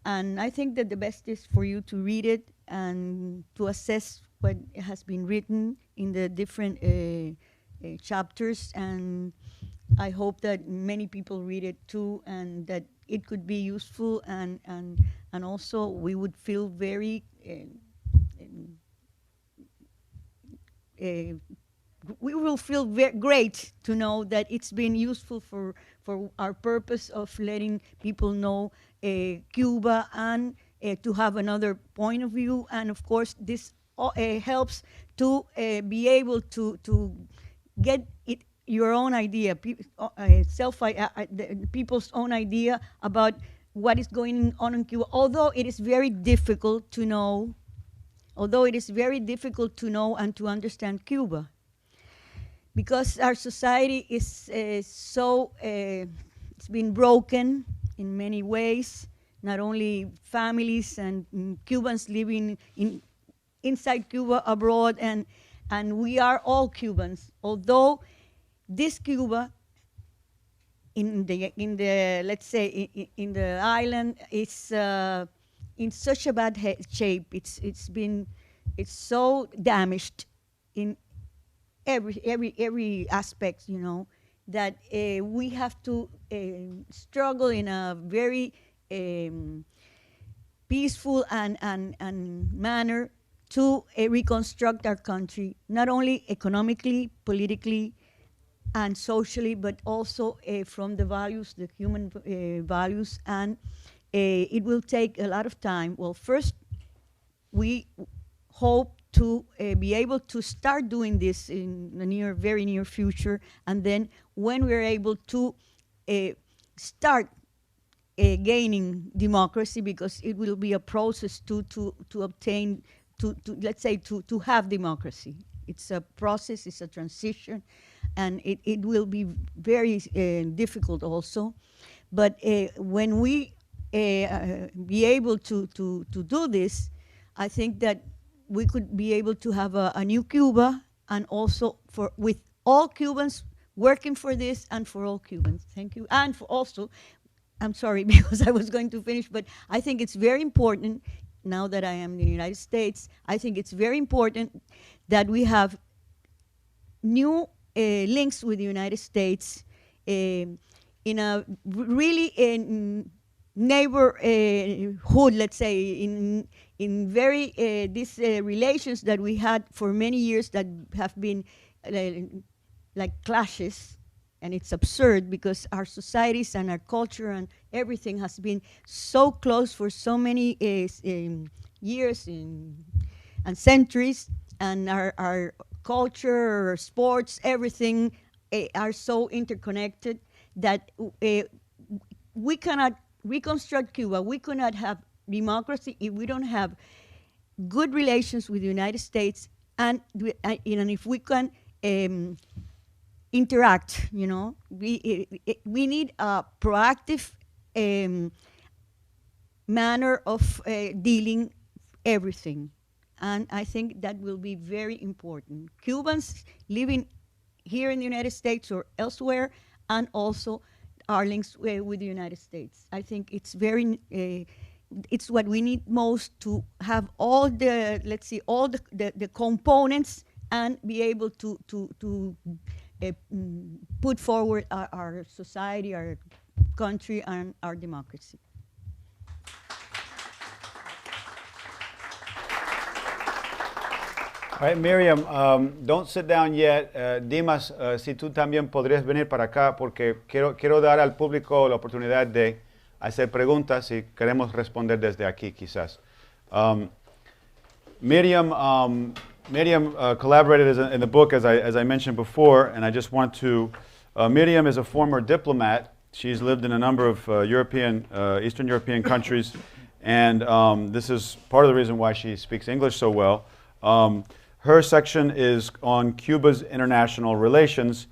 [SPEAKER 4] and I think that the best is for you to read it and to assess what has been written in the different chapters. And I hope that many people read it too, and that it could be useful, and also we would feel very. We will feel great to know that it's been useful for our purpose of letting people know Cuba and to have another point of view. And of course, this helps to be able to get your own idea, people's own idea about what is going on in Cuba. Although it is very difficult to know. Although it is very difficult to know and to understand Cuba, because our society is it's been broken in many ways, not only families and Cubans living inside Cuba, abroad, and we are all Cubans. Although this Cuba in the let's say in the island is in such a bad shape. It's so damaged in every aspect, you know, that we have to struggle in a very peaceful and manner to reconstruct our country, not only economically, politically, and socially, but also from the values, the human values, and it will take a lot of time. Well, first, we hope to be able to start doing this in the very near future, and then when we're able to start gaining democracy, because it will be a process to obtain, let's say, to have democracy. It's a process, it's a transition, and it will be very difficult also. But when we be able to do this, I think that we could be able to have a new Cuba, and also with all Cubans working for this, and for all Cubans. Thank you. And for also, I'm sorry because I was going to finish, but I think it's very important, now that I am in the United States, I think it's very important that we have new links with the United States in a really neighborhood, let's say, in very these relations that we had for many years that have been like clashes, and it's absurd because our societies and our culture and everything has been so close for so many years and centuries, and our culture, our sports, everything are so interconnected that we cannot reconstruct Cuba. We cannot have democracy if we don't have good relations with the United States, and if we can interact, you know, we need a proactive manner of dealing everything, and I think that will be very important. Cubans living here in the United States or elsewhere, and also our links with the United States. I think it's very, it's what we need most to have all the, let's see, all the components and be able to put forward our society, our country, and our democracy.
[SPEAKER 2] All right, Miriam, don't sit down yet. Dimas, si tú también podrías venir para acá porque quiero dar al público la oportunidad de hacer preguntas y queremos responder desde aquí quizás. Miriam collaborated in the book as I mentioned before, and I just want to, Miriam is a former diplomat. She's lived in a number of Eastern European countries, and this is part of the reason why she speaks English so well. Her section is on Cuba's international relations,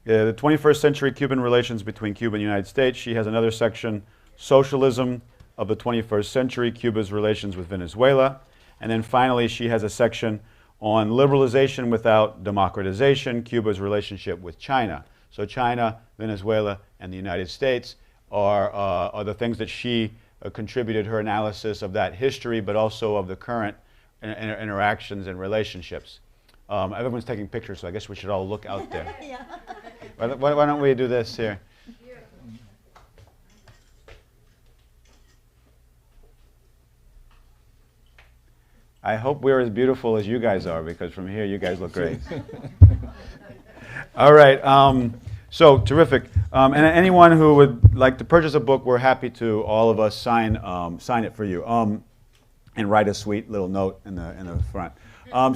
[SPEAKER 2] the 21st century Cuban relations between Cuba and the United States. She has another section, Socialism of the 21st Century, Cuba's relations with Venezuela. And then finally, she has a section on liberalization without democratization, Cuba's relationship with China. So China, Venezuela, and the United States are the things that she contributed her analysis of that history, but also of the current interactions and relationships. Everyone's taking pictures, so I guess we should all look out there.
[SPEAKER 4] Yeah.
[SPEAKER 2] Why don't we do this here? I hope we're as beautiful as you guys are, because from here you guys look great. All right, so terrific. And anyone who would like to purchase a book, we're happy to, all of us, sign it for you. And write a sweet little note in the front.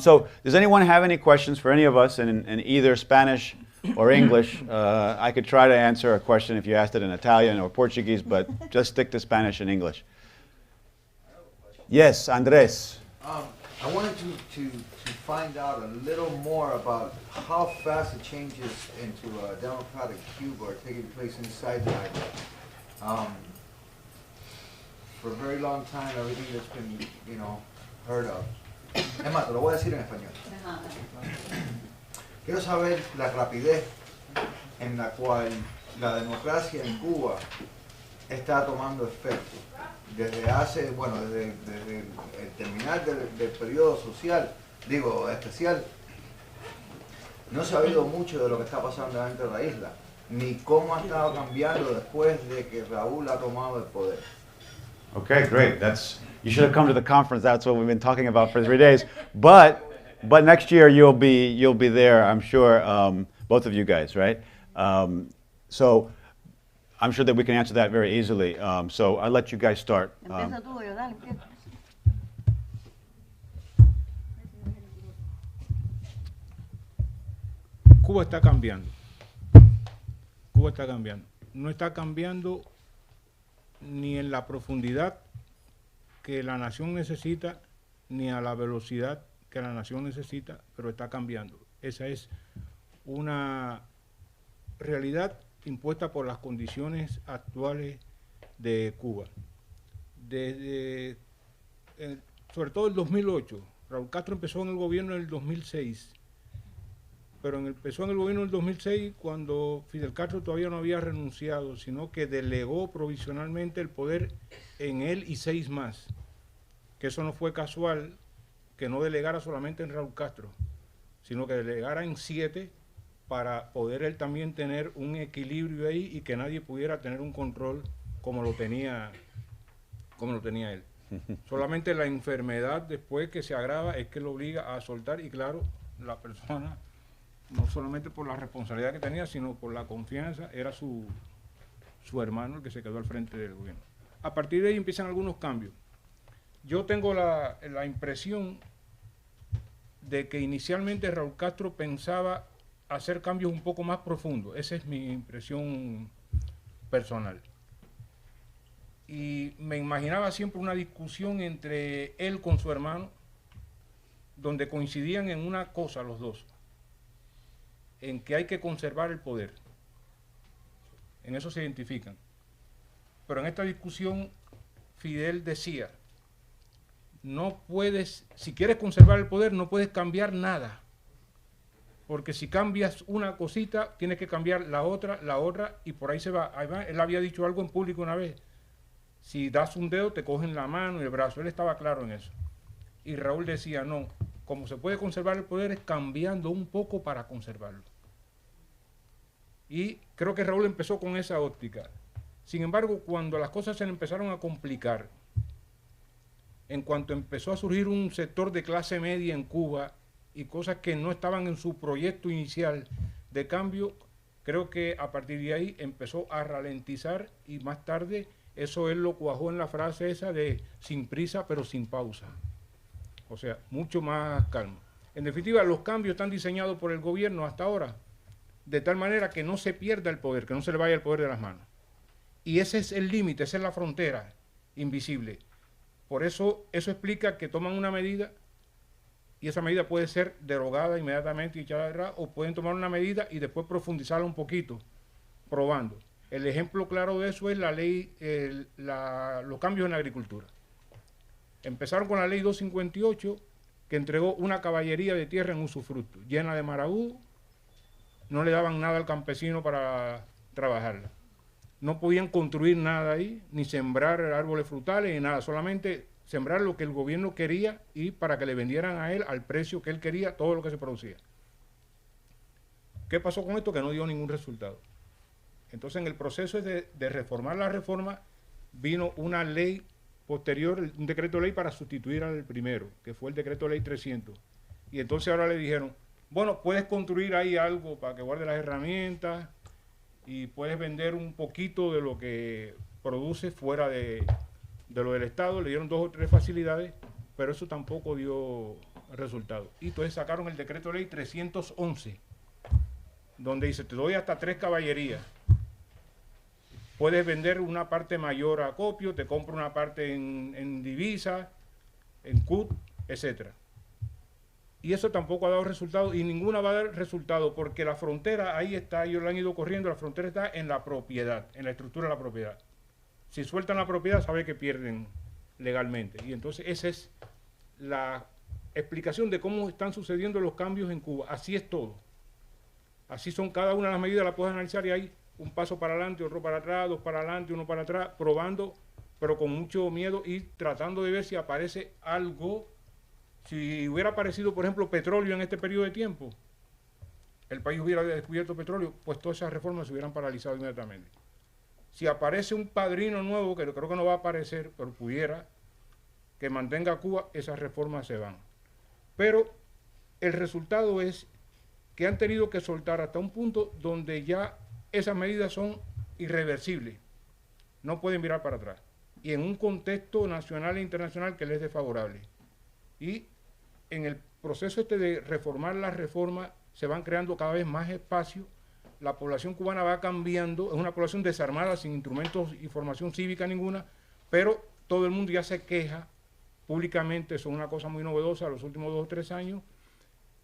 [SPEAKER 2] So does anyone have any questions for any of us in either Spanish or English? I could try to answer a question if you asked it in Italian or Portuguese, but just stick to Spanish and English. Yes, Andres.
[SPEAKER 5] I wanted to find out a little more about how fast the changes into a democratic Cuba are taking place inside the island. For a very long time, everything that's been, heard of. Es más, te lo voy a decir en español. Quiero saber la rapidez en la cual la democracia en Cuba está tomando efecto. Desde el terminar del periodo especial, no se ha oído mucho de lo que está pasando dentro de la isla, ni cómo ha estado cambiando después de que Raúl ha tomado el poder.
[SPEAKER 2] Okay, great. You should have come to the conference. That's what we've been talking about for 3 days. But next year you'll be there, I'm sure. Both of you guys, right? So I'm sure that we can answer that very easily. So I'll let you guys start.
[SPEAKER 4] Empieza tú, yo, dale, empieza.
[SPEAKER 3] Cuba está cambiando. Cuba está cambiando. No está cambiando ni en la profundidad que la nación necesita, ni a la velocidad que la nación necesita, pero está cambiando. Esa es una realidad impuesta por las condiciones actuales de Cuba. Sobre todo el 2008, Raúl Castro empezó en el gobierno en el 2006, pero empezó en el gobierno en el 2006 cuando Fidel Castro todavía no había renunciado, sino que delegó provisionalmente el poder en él y 6 más. Que eso no fue casual, que no delegara solamente en Raúl Castro, sino que delegara en 7 para poder él también tener un equilibrio ahí y que nadie pudiera tener un control como lo tenía él. Solamente la enfermedad después que se agrava es que lo obliga a soltar, y claro, la persona, no solamente por la responsabilidad que tenía, sino por la confianza, era su hermano el que se quedó al frente del gobierno. A partir de ahí empiezan algunos cambios. Yo tengo la impresión de que inicialmente Raúl Castro pensaba hacer cambios un poco más profundos. Esa es mi impresión personal. Y me imaginaba siempre una discusión entre él con su hermano, donde coincidían en una cosa los dos, en que hay que conservar el poder. En eso se identifican. Pero en esta discusión Fidel decía: no puedes, si quieres conservar el poder, no puedes cambiar nada. Porque si cambias una cosita, tienes que cambiar la otra, y por ahí se va. Ahí va. Él había dicho algo en público una vez: si das un dedo, te cogen la mano y el brazo. Él estaba claro en eso. Y Raúl decía: no, como se puede conservar el poder es cambiando un poco para conservarlo. Y creo que Raúl empezó con esa óptica. Sin embargo, cuando las cosas se le empezaron a complicar, en cuanto empezó a surgir un sector de clase media en Cuba y cosas que no estaban en su proyecto inicial de cambio, creo que a partir de ahí empezó a ralentizar y más tarde eso él lo cuajó en la frase esa de sin prisa pero sin pausa. O sea, mucho más calma. En definitiva, los cambios están diseñados por el gobierno hasta ahora de tal manera que no se pierda el poder, que no se le vaya el poder de las manos. Y ese es el límite, esa es la frontera invisible. Por eso, eso explica que toman una medida y esa medida puede ser derogada inmediatamente y echada atrás, o pueden tomar una medida y después profundizarla un poquito, probando. El ejemplo claro de eso es la ley, los cambios en la agricultura. Empezaron con la ley 258, que entregó una caballería de tierra en usufructo, llena de marabú, no le daban nada al campesino para trabajarla. No podían construir nada ahí, ni sembrar árboles frutales, ni nada, solamente sembrar lo que el gobierno quería y para que le vendieran a él al precio que él quería todo lo que se producía. ¿Qué pasó con esto? Que no dio ningún resultado. Entonces, en el proceso de reformar la reforma, vino una ley posterior, un decreto de ley para sustituir al primero, que fue el decreto de ley 300. Y entonces ahora le dijeron, bueno, puedes construir ahí algo para que guarde las herramientas y puedes vender un poquito de lo que produce fuera de lo del Estado. Le dieron 2 o 3 facilidades, pero eso tampoco dio resultado. Y entonces sacaron el decreto de ley 311, donde dice, te doy hasta 3 caballerías. Puedes vender una parte mayor a acopio, te compro una parte en divisa, en CUT, etc. Y eso tampoco ha dado resultado y ninguna va a dar resultado porque la frontera ahí está, ellos la han ido corriendo, la frontera está en la propiedad, en la estructura de la propiedad. Si sueltan la propiedad, sabe que pierden legalmente. Y entonces esa es la explicación de cómo están sucediendo los cambios en Cuba. Así es todo. Así son cada una de las medidas, la puedes analizar y hay un paso para adelante, otro para atrás, 2 para adelante, 1 para atrás, probando, pero con mucho miedo y tratando de ver si aparece algo. Si hubiera aparecido, por ejemplo, petróleo en este periodo de tiempo, el país hubiera descubierto petróleo, pues todas esas reformas se hubieran paralizado inmediatamente. Si aparece un padrino nuevo, que creo que no va a aparecer, pero pudiera, que mantenga a Cuba, esas reformas se van. Pero el resultado es que han tenido que soltar hasta un punto donde ya esas medidas son irreversibles. No pueden mirar para atrás. Y en un contexto nacional e internacional que les es desfavorable. Y en el proceso de reformar las reformas se van creando cada vez más espacios, la población cubana va cambiando, es una población desarmada, sin instrumentos y formación cívica ninguna, pero todo el mundo ya se queja públicamente, eso es una cosa muy novedosa los últimos 2 o 3 años,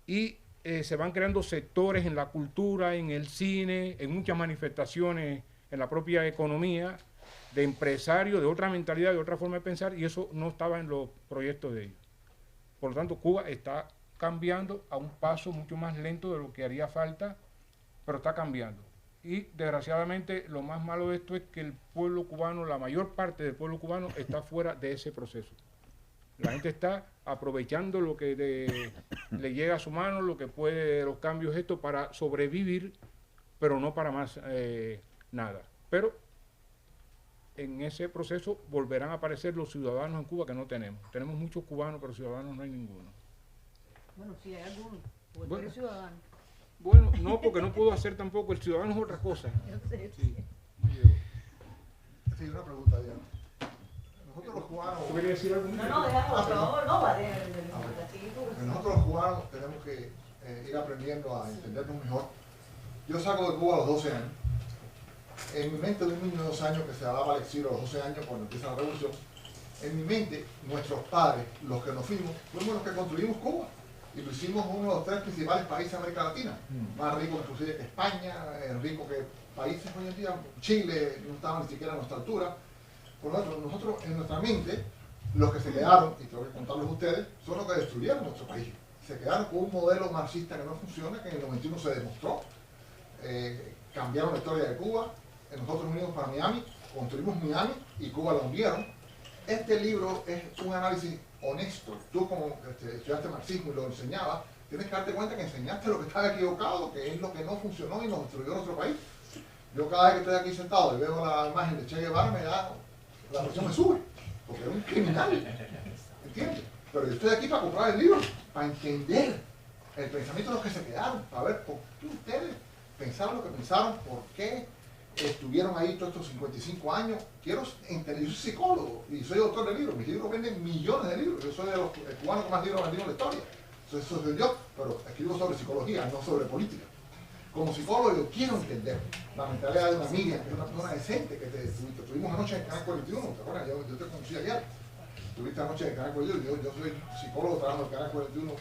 [SPEAKER 3] y se van creando sectores en la cultura, en el cine, en muchas manifestaciones, en la propia economía, de empresarios, de otra mentalidad, de otra forma de pensar, y eso no estaba en los proyectos de ellos. Por lo tanto, Cuba está cambiando a un paso mucho más lento de lo que haría falta, pero está cambiando. Y desgraciadamente lo más malo de esto es que el pueblo cubano, la mayor parte del pueblo cubano está fuera de ese proceso. La gente está aprovechando lo que le llega a su mano, lo que puede, los cambios estos para sobrevivir, pero no para más nada. Pero en ese proceso volverán a aparecer los ciudadanos en Cuba que no tenemos. Tenemos muchos cubanos, pero ciudadanos no hay ninguno.
[SPEAKER 4] Bueno, sí hay algunos, porque
[SPEAKER 3] Bueno.
[SPEAKER 4] tú eres ciudadano.
[SPEAKER 3] Bueno, no, porque no puedo hacer tampoco. El ciudadano es otra cosa.
[SPEAKER 4] Yo sé,
[SPEAKER 3] Sí.
[SPEAKER 6] Sí, una pregunta, Diana. Nosotros los cubanos,
[SPEAKER 3] ¿Tú querías decir algo?
[SPEAKER 4] No, déjalo, por favor, no va de
[SPEAKER 6] nosotros los cubanos tenemos que ir aprendiendo a entendernos mejor. Yo saco de Cuba a los 12 años. En mi mente de un niño de 2 años que se daba al exilio a los 12 años cuando empieza la revolución, en mi mente, nuestros padres, los que nos fuimos los que construimos Cuba. Y lo hicimos uno de los 3 principales países de América Latina. Más rico inclusive que España, rico que países hoy en día. Chile no estaba ni siquiera a nuestra altura. Por lo tanto, nosotros en nuestra mente, los que se quedaron, y tengo que contarles a ustedes, son los que destruyeron nuestro país. Se quedaron con un modelo marxista que no funciona, que en el 91 se demostró. Cambiaron la historia de Cuba. Nosotros nos unimos para Miami, construimos Miami y Cuba la hundieron. Este libro es un análisis honesto. Tú como estudiaste marxismo y lo enseñabas, tienes que darte cuenta que enseñaste lo que estaba equivocado, que es lo que no funcionó y nos destruyó nuestro país. Yo cada vez que estoy aquí sentado y veo la imagen de Che Guevara, la presión me sube, porque era un criminal, ¿entiendes? Pero yo estoy aquí para comprar el libro, para entender el pensamiento de los que se quedaron, para ver por qué ustedes pensaron lo que pensaron, por qué estuvieron ahí todos estos 55 años. Quiero entender, yo soy psicólogo y soy autor de libros, mis libros venden millones de libros, yo soy de los cubanos que más libros vendido en la historia, eso soy yo, pero escribo sobre psicología, no sobre política. Como psicólogo yo quiero entender la mentalidad de una amiga, que es una persona decente, que tuvimos anoche en Canal 41, ¿te acuerdas? Yo te conocí ayer, estuviste anoche en Canal 41, yo soy psicólogo, trabajo en Canal 41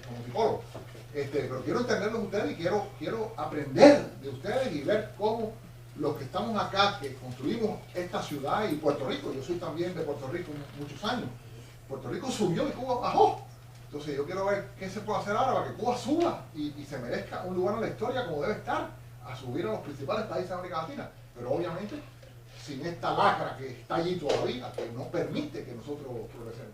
[SPEAKER 6] como psicólogo. Pero quiero entenderlos ustedes y quiero aprender de ustedes y ver cómo los que estamos acá, que construimos esta ciudad y Puerto Rico, yo soy también de Puerto Rico muchos años, Puerto Rico subió y Cuba bajó. Entonces yo quiero ver qué se puede hacer ahora para que Cuba suba y se merezca un lugar en la historia como debe estar, a subir a los principales países de América Latina. Pero obviamente sin esta lacra que está allí todavía, que no permite que nosotros progresemos.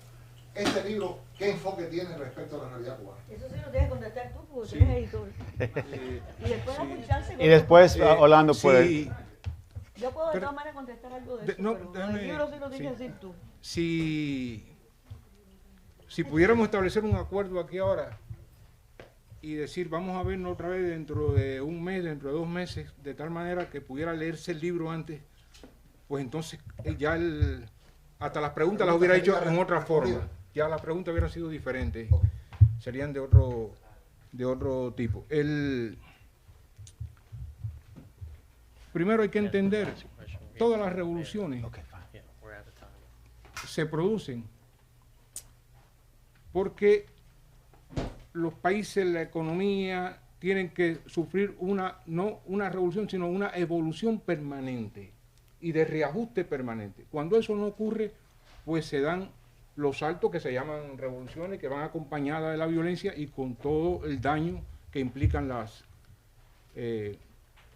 [SPEAKER 6] Este libro, ¿qué enfoque tiene respecto a la realidad cubana?
[SPEAKER 4] Eso sí lo tienes que contestar tú, porque
[SPEAKER 3] Sí.
[SPEAKER 4] tú eres editor. Y después
[SPEAKER 3] Sí.
[SPEAKER 4] escucharse.
[SPEAKER 2] Y después, Orlando, puede...
[SPEAKER 3] Sí,
[SPEAKER 4] Yo puedo de
[SPEAKER 3] pero-
[SPEAKER 4] todas maneras contestar algo de
[SPEAKER 3] de-
[SPEAKER 4] eso,
[SPEAKER 3] no,
[SPEAKER 4] pero
[SPEAKER 3] déjame-
[SPEAKER 4] el libro sí lo tienes
[SPEAKER 3] sí.
[SPEAKER 4] que decir tú.
[SPEAKER 3] si pudiéramos establecer un acuerdo aquí ahora y decir, vamos a vernos otra vez dentro de un mes, dentro de 2 meses, de tal manera que pudiera leerse el libro antes, pues entonces ya hasta las preguntas las hubiera hecho en otra forma. Ya las preguntas hubieran sido diferentes, serían de otro tipo. Primero hay que entender, todas las revoluciones se producen porque los países, la economía, tienen que sufrir no una revolución, sino una evolución permanente y de reajuste permanente. Cuando eso no ocurre, pues se dan los saltos que se llaman revoluciones, que van acompañadas de la violencia y con todo el daño que implican las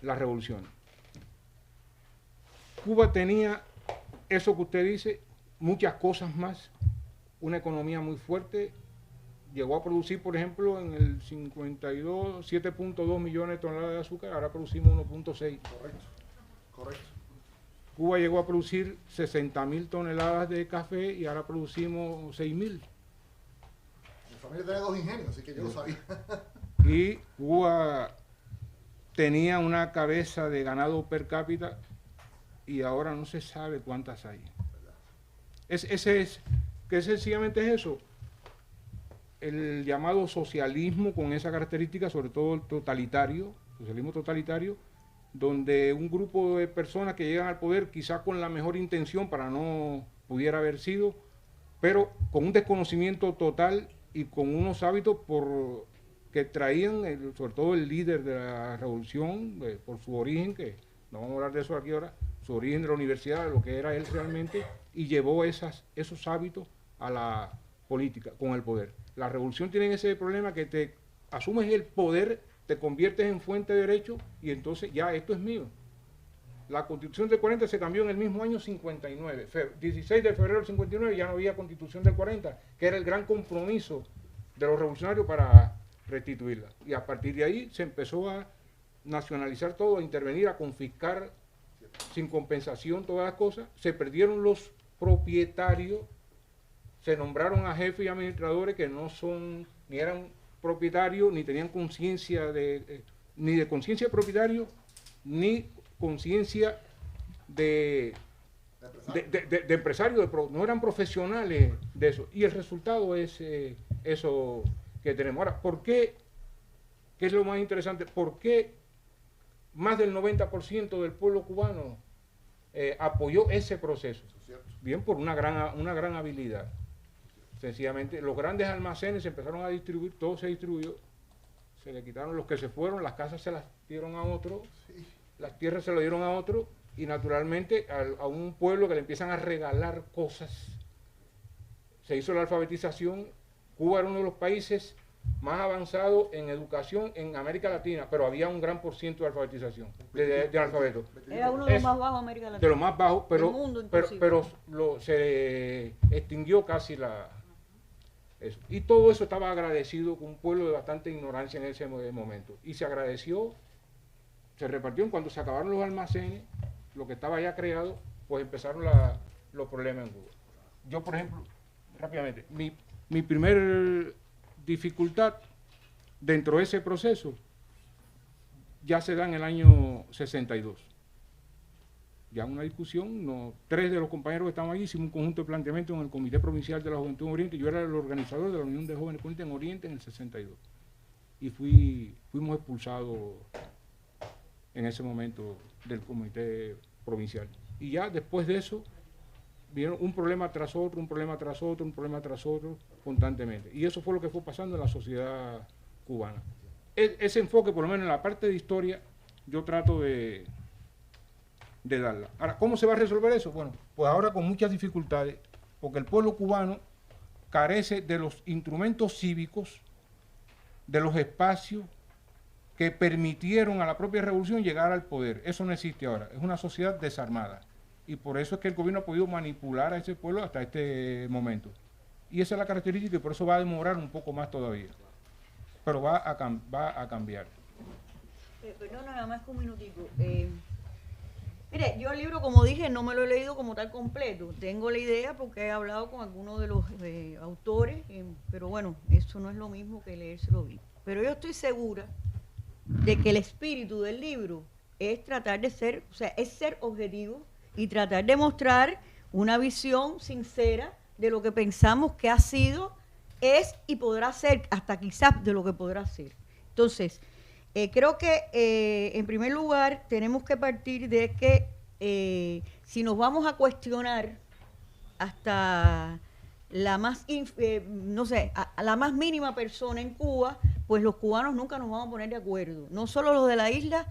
[SPEAKER 3] revoluciones. Cuba tenía eso que usted dice, muchas cosas más, una economía muy fuerte, llegó a producir, por ejemplo, en el 52, 7.2 millones de toneladas de azúcar, ahora producimos 1.6.
[SPEAKER 6] Correcto.
[SPEAKER 3] Cuba llegó a producir 60.000 toneladas de café y ahora producimos 6.000.
[SPEAKER 6] Mi familia tenía 2 ingenios, así que yo lo sabía.
[SPEAKER 3] Y Cuba tenía una cabeza de ganado per cápita y ahora no se sabe cuántas hay. Que sencillamente es eso, el llamado socialismo con esa característica, sobre todo el totalitario, socialismo totalitario, donde un grupo de personas que llegan al poder quizás con la mejor intención para no pudiera haber sido, pero con un desconocimiento total y con unos hábitos que traían, sobre todo el líder de la revolución, por su origen, que no vamos a hablar de eso aquí ahora, su origen de la universidad, lo que era él realmente, y llevó esos hábitos a la política, con el poder. La revolución tiene ese problema que te asumes el poder, te conviertes en fuente de derecho y entonces ya esto es mío. La Constitución del 40 se cambió en el mismo año 59, 16 de febrero del 59 ya no había Constitución del 40, que era el gran compromiso de los revolucionarios para restituirla. Y a partir de ahí se empezó a nacionalizar todo, a intervenir, a confiscar sin compensación todas las cosas, se perdieron los propietarios, se nombraron a jefes y administradores que no son, ni eran propietarios, ni tenían conciencia ni de conciencia de propietario, ni conciencia de empresarios, no eran profesionales de eso. Y el resultado es eso que tenemos. Ahora, ¿por qué? ¿Qué es lo más interesante? ¿Por qué más del 90% del pueblo cubano apoyó ese proceso? Bien, por una gran habilidad. Sencillamente, los grandes almacenes se empezaron a distribuir, todo se distribuyó, se le quitaron los que se fueron, las casas se las dieron a otro, las tierras se lo dieron a otro, y naturalmente a un pueblo que le empiezan a regalar cosas. Se hizo la alfabetización. Cuba era uno de los países más avanzados en educación en América Latina, pero había un gran por ciento de alfabetización, de alfabetos.
[SPEAKER 4] Era uno de los más bajos de América Latina.
[SPEAKER 3] De los más bajos,
[SPEAKER 4] Del mundo, inclusive.
[SPEAKER 3] pero se extinguió casi Eso. Y todo eso estaba agradecido con un pueblo de bastante ignorancia en ese momento. Y se agradeció, se repartió, cuando se acabaron los almacenes, lo que estaba ya creado, pues empezaron los problemas en Cuba. Yo, por ejemplo, rápidamente, mi primer dificultad dentro de ese proceso ya se da en el año 62. Ya una discusión, tres de los compañeros que estaban allí hicimos un conjunto de planteamientos en el Comité Provincial de la Juventud en Oriente. Yo era el organizador de la Unión de Jóvenes Comunistas en Oriente en el 62. Y fuimos expulsados en ese momento del Comité Provincial. Y ya después de eso, vieron un problema tras otro, un problema tras otro, un problema tras otro, constantemente. Y eso fue lo que fue pasando en la sociedad cubana. Ese enfoque, por lo menos en la parte de historia, yo trato de darla. Ahora, ¿cómo se va a resolver eso? Bueno, pues ahora con muchas dificultades, porque el pueblo cubano carece de los instrumentos cívicos, de los espacios que permitieron a la propia revolución llegar al poder. Eso no existe ahora. Es una sociedad desarmada. Y por eso es que el gobierno ha podido manipular a ese pueblo hasta este momento. Y esa es la característica y por eso va a demorar un poco más todavía. Pero va a cambiar.
[SPEAKER 4] Perdón, nada más que un minutico. Mire, yo el libro, como dije, no me lo he leído como tal completo. Tengo la idea porque he hablado con algunos de los autores, pero bueno, eso no es lo mismo que leérselo bien. Pero yo estoy segura de que el espíritu del libro es tratar de ser, o sea, es ser objetivo y tratar de mostrar una visión sincera de lo que pensamos que ha sido, es y podrá ser, hasta quizás de lo que podrá ser. Entonces, creo que en primer lugar tenemos que partir de que si nos vamos a cuestionar hasta la más, no sé, a la más mínima persona en Cuba, pues los cubanos nunca nos vamos a poner de acuerdo. No solo los de la isla,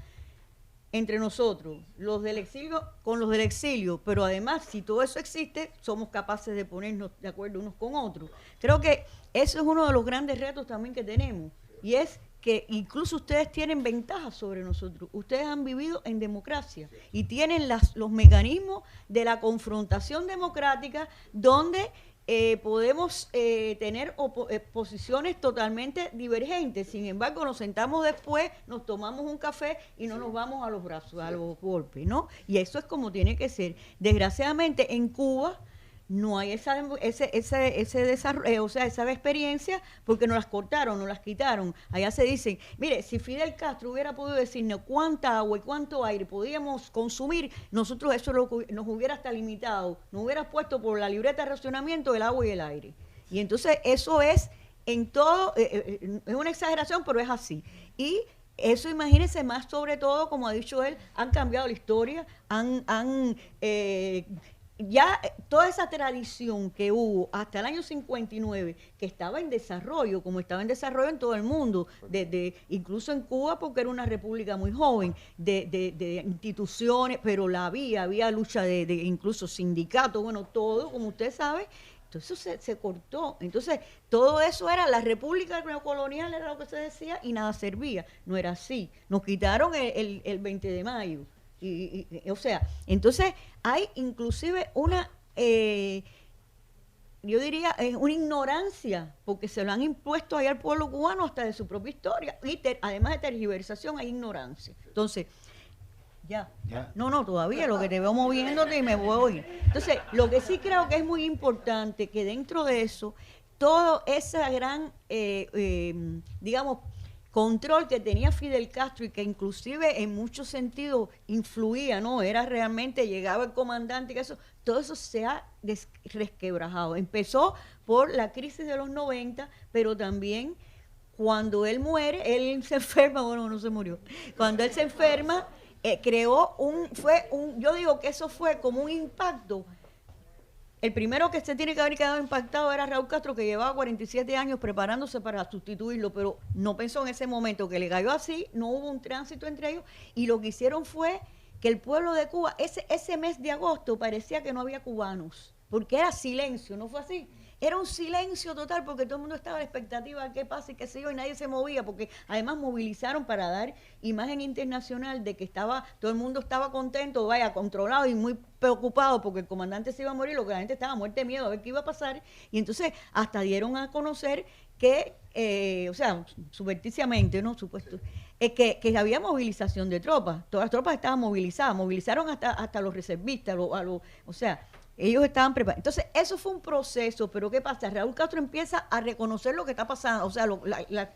[SPEAKER 4] entre nosotros, los del exilio con los del exilio, pero además, si todo eso existe, somos capaces de ponernos de acuerdo unos con otros. Creo que eso es uno de los grandes retos también que tenemos, y es que incluso ustedes tienen ventajas sobre nosotros. Ustedes han vivido en democracia y tienen los mecanismos de la confrontación democrática donde podemos tener posiciones totalmente divergentes. Sin embargo, nos sentamos después, nos tomamos un café y no nos vamos a los brazos, a los golpes, ¿no? Y eso es como tiene que ser. Desgraciadamente, en Cuba no hay ese desarrollo, o sea, esa experiencia, porque nos las cortaron, nos las quitaron. Allá se dicen, mire, si Fidel Castro hubiera podido decirnos cuánta agua y cuánto aire podíamos consumir, nosotros eso nos hubiera hasta limitado, nos hubiera puesto por la libreta de racionamiento el agua y el aire. Y entonces eso es en todo, es una exageración, pero es así. Y eso, imagínense, más sobre todo, como ha dicho él, han cambiado la historia, ya toda esa tradición que hubo hasta el año 59, que estaba en desarrollo, como estaba en desarrollo en todo el mundo, incluso en Cuba, porque era una república muy joven, de instituciones, pero había lucha de incluso sindicatos, bueno, todo, como usted sabe. Entonces eso se cortó. Entonces todo eso era, la república neocolonial era lo que se decía y nada servía. No era así. Nos quitaron el 20 de mayo. O sea, entonces hay inclusive una, yo diría, una ignorancia, porque se lo han impuesto ahí al pueblo cubano hasta de su propia historia, y además de tergiversación hay ignorancia. Entonces, ya. No, todavía, lo que te veo moviéndote y me voy. Entonces, lo que sí creo que es muy importante, que dentro de eso, todo ese gran, digamos, control que tenía Fidel Castro y que inclusive en muchos sentidos influía, ¿no? Era realmente, llegaba el comandante y eso, todo eso se ha resquebrajado. Empezó por la crisis de los 90, pero también cuando él muere, él se enferma, bueno, no se murió, cuando él se enferma, yo digo que eso fue como un impacto. El primero que se tiene que haber quedado impactado era Raúl Castro, que llevaba 47 años preparándose para sustituirlo, pero no pensó en ese momento que le cayó así, no hubo un tránsito entre ellos, y lo que hicieron fue que el pueblo de Cuba, ese mes de agosto parecía que no había cubanos, porque era silencio, ¿no fue así? era un silencio total porque todo el mundo estaba a la expectativa de qué pasa y qué sé yo, y nadie se movía porque además movilizaron para dar imagen internacional de que todo el mundo estaba contento, vaya, controlado y muy preocupado porque el comandante se iba a morir, lo que la gente estaba muerte de miedo a ver qué iba a pasar, y entonces hasta dieron a conocer que, o sea, subrepticiamente, ¿no? Supuesto, que había movilización de tropas, todas las tropas estaban movilizadas, movilizaron hasta los reservistas, o sea, ellos estaban preparados. Entonces, eso fue un proceso, pero ¿qué pasa? Raúl Castro empieza a reconocer lo que está pasando, o sea,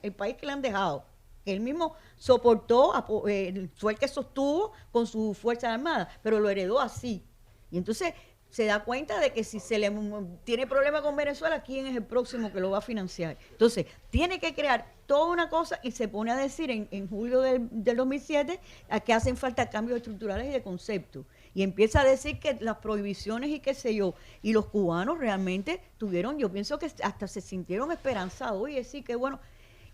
[SPEAKER 4] el país que le han dejado, que él mismo soportó, fue el que sostuvo con su fuerza armada, pero lo heredó así. Y entonces se da cuenta de que si se le tiene problema con Venezuela, ¿quién es el próximo que lo va a financiar? Entonces, tiene que crear toda una cosa y se pone a decir en julio del 2007 que hacen falta cambios estructurales y de concepto. Y empieza a decir que las prohibiciones y qué sé yo, y los cubanos realmente tuvieron, yo pienso que hasta se sintieron esperanzados. Oye, sí, qué bueno.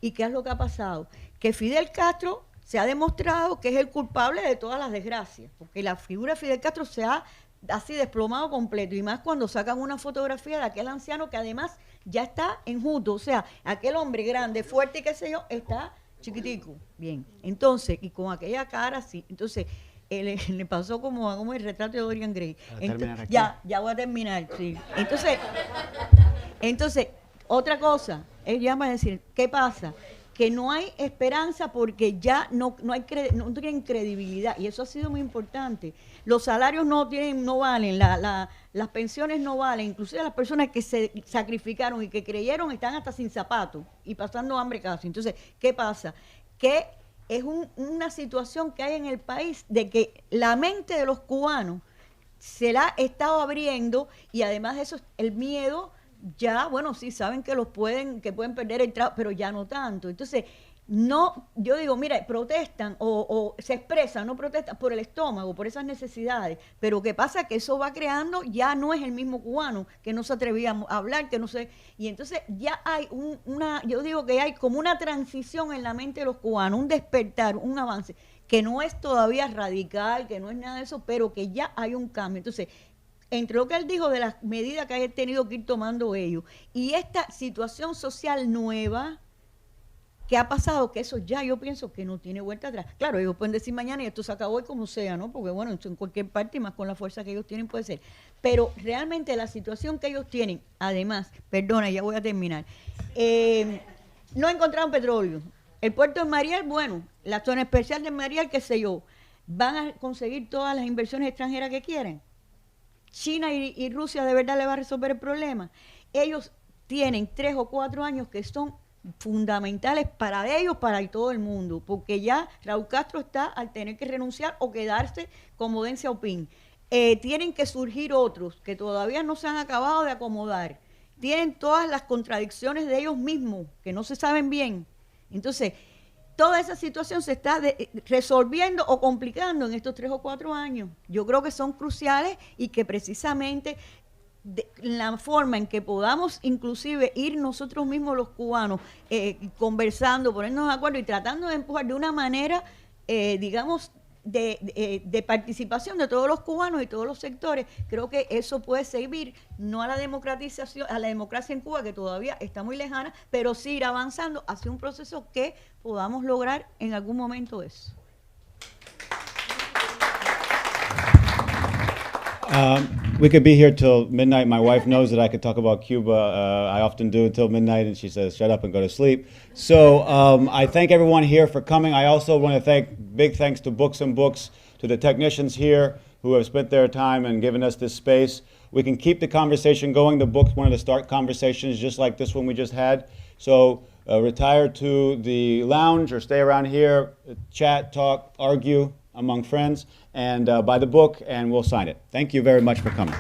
[SPEAKER 4] ¿Y qué es lo que ha pasado? Que Fidel Castro se ha demostrado que es el culpable de todas las desgracias, porque la figura de Fidel Castro se ha así desplomado completo, y más cuando sacan una fotografía de aquel anciano que además ya está enjuto, o sea, aquel hombre grande, fuerte y qué sé yo, está chiquitico, bien, entonces, y con aquella cara así, entonces, le pasó como el retrato de Dorian Gray. Ya voy a terminar, sí. Entonces, otra cosa, él llama a decir, ¿qué pasa? Que no hay esperanza porque ya no tienen credibilidad, y eso ha sido muy importante. Los salarios no valen, las pensiones no valen, inclusive las personas que se sacrificaron y que creyeron están hasta sin zapatos y pasando hambre casi. Entonces, ¿qué pasa? Que es una situación que hay en el país de que la mente de los cubanos se la ha estado abriendo, y además de eso, el miedo. Ya, bueno, sí, saben que pueden perder el trabajo, pero ya no tanto. Entonces, no, yo digo, mira, protestan o se expresan, no protestan por el estómago, por esas necesidades. Pero ¿qué pasa? Que eso va creando, ya no es el mismo cubano, que no se atrevía a hablar, que no sé. Y entonces ya hay yo digo que hay como una transición en la mente de los cubanos, un despertar, un avance, que no es todavía radical, que no es nada de eso, pero que ya hay un cambio. Entonces, entre lo que él dijo de las medidas que hayan tenido que ir tomando ellos y esta situación social nueva que ha pasado, que eso ya yo pienso que no tiene vuelta atrás. Claro, ellos pueden decir mañana y esto se acabó y como sea, ¿no? Porque bueno, en cualquier parte y más con la fuerza que ellos tienen puede ser. Pero realmente la situación que ellos tienen, además, perdona, ya voy a terminar, no encontraron petróleo. El puerto de Mariel, bueno, la zona especial de Mariel, qué sé yo, van a conseguir todas las inversiones extranjeras que quieren. China y Rusia de verdad le va a resolver el problema. Ellos tienen 3 o 4 años que son fundamentales para ellos, para todo el mundo, porque ya Raúl Castro está al tener que renunciar o quedarse como Deng Xiaoping. Tienen que surgir otros que todavía no se han acabado de acomodar. Tienen todas las contradicciones de ellos mismos, que no se saben bien. Entonces, toda esa situación se está resolviendo o complicando en estos 3 o 4 años. Yo creo que son cruciales y que precisamente la forma en que podamos inclusive ir nosotros mismos los cubanos conversando, ponernos de acuerdo y tratando de empujar de una manera, digamos, de participación de todos los cubanos y todos los sectores, creo que eso puede servir no a la democratización, a la democracia en Cuba, que todavía está muy lejana, pero sí ir avanzando hacia un proceso que podamos lograr en algún momento eso.
[SPEAKER 2] We could be here till midnight. My wife knows that I could talk about Cuba. I often do till midnight, and she says, shut up and go to sleep. So I thank everyone here for coming. I also want to thank, big thanks to Books and Books, to the technicians here who have spent their time and given us this space. We can keep the conversation going. The book's one of the start conversations, just like this one we just had. So retire to the lounge or stay around here, chat, talk, argue among friends, and buy the book, and we'll sign it. Thank you very much for coming.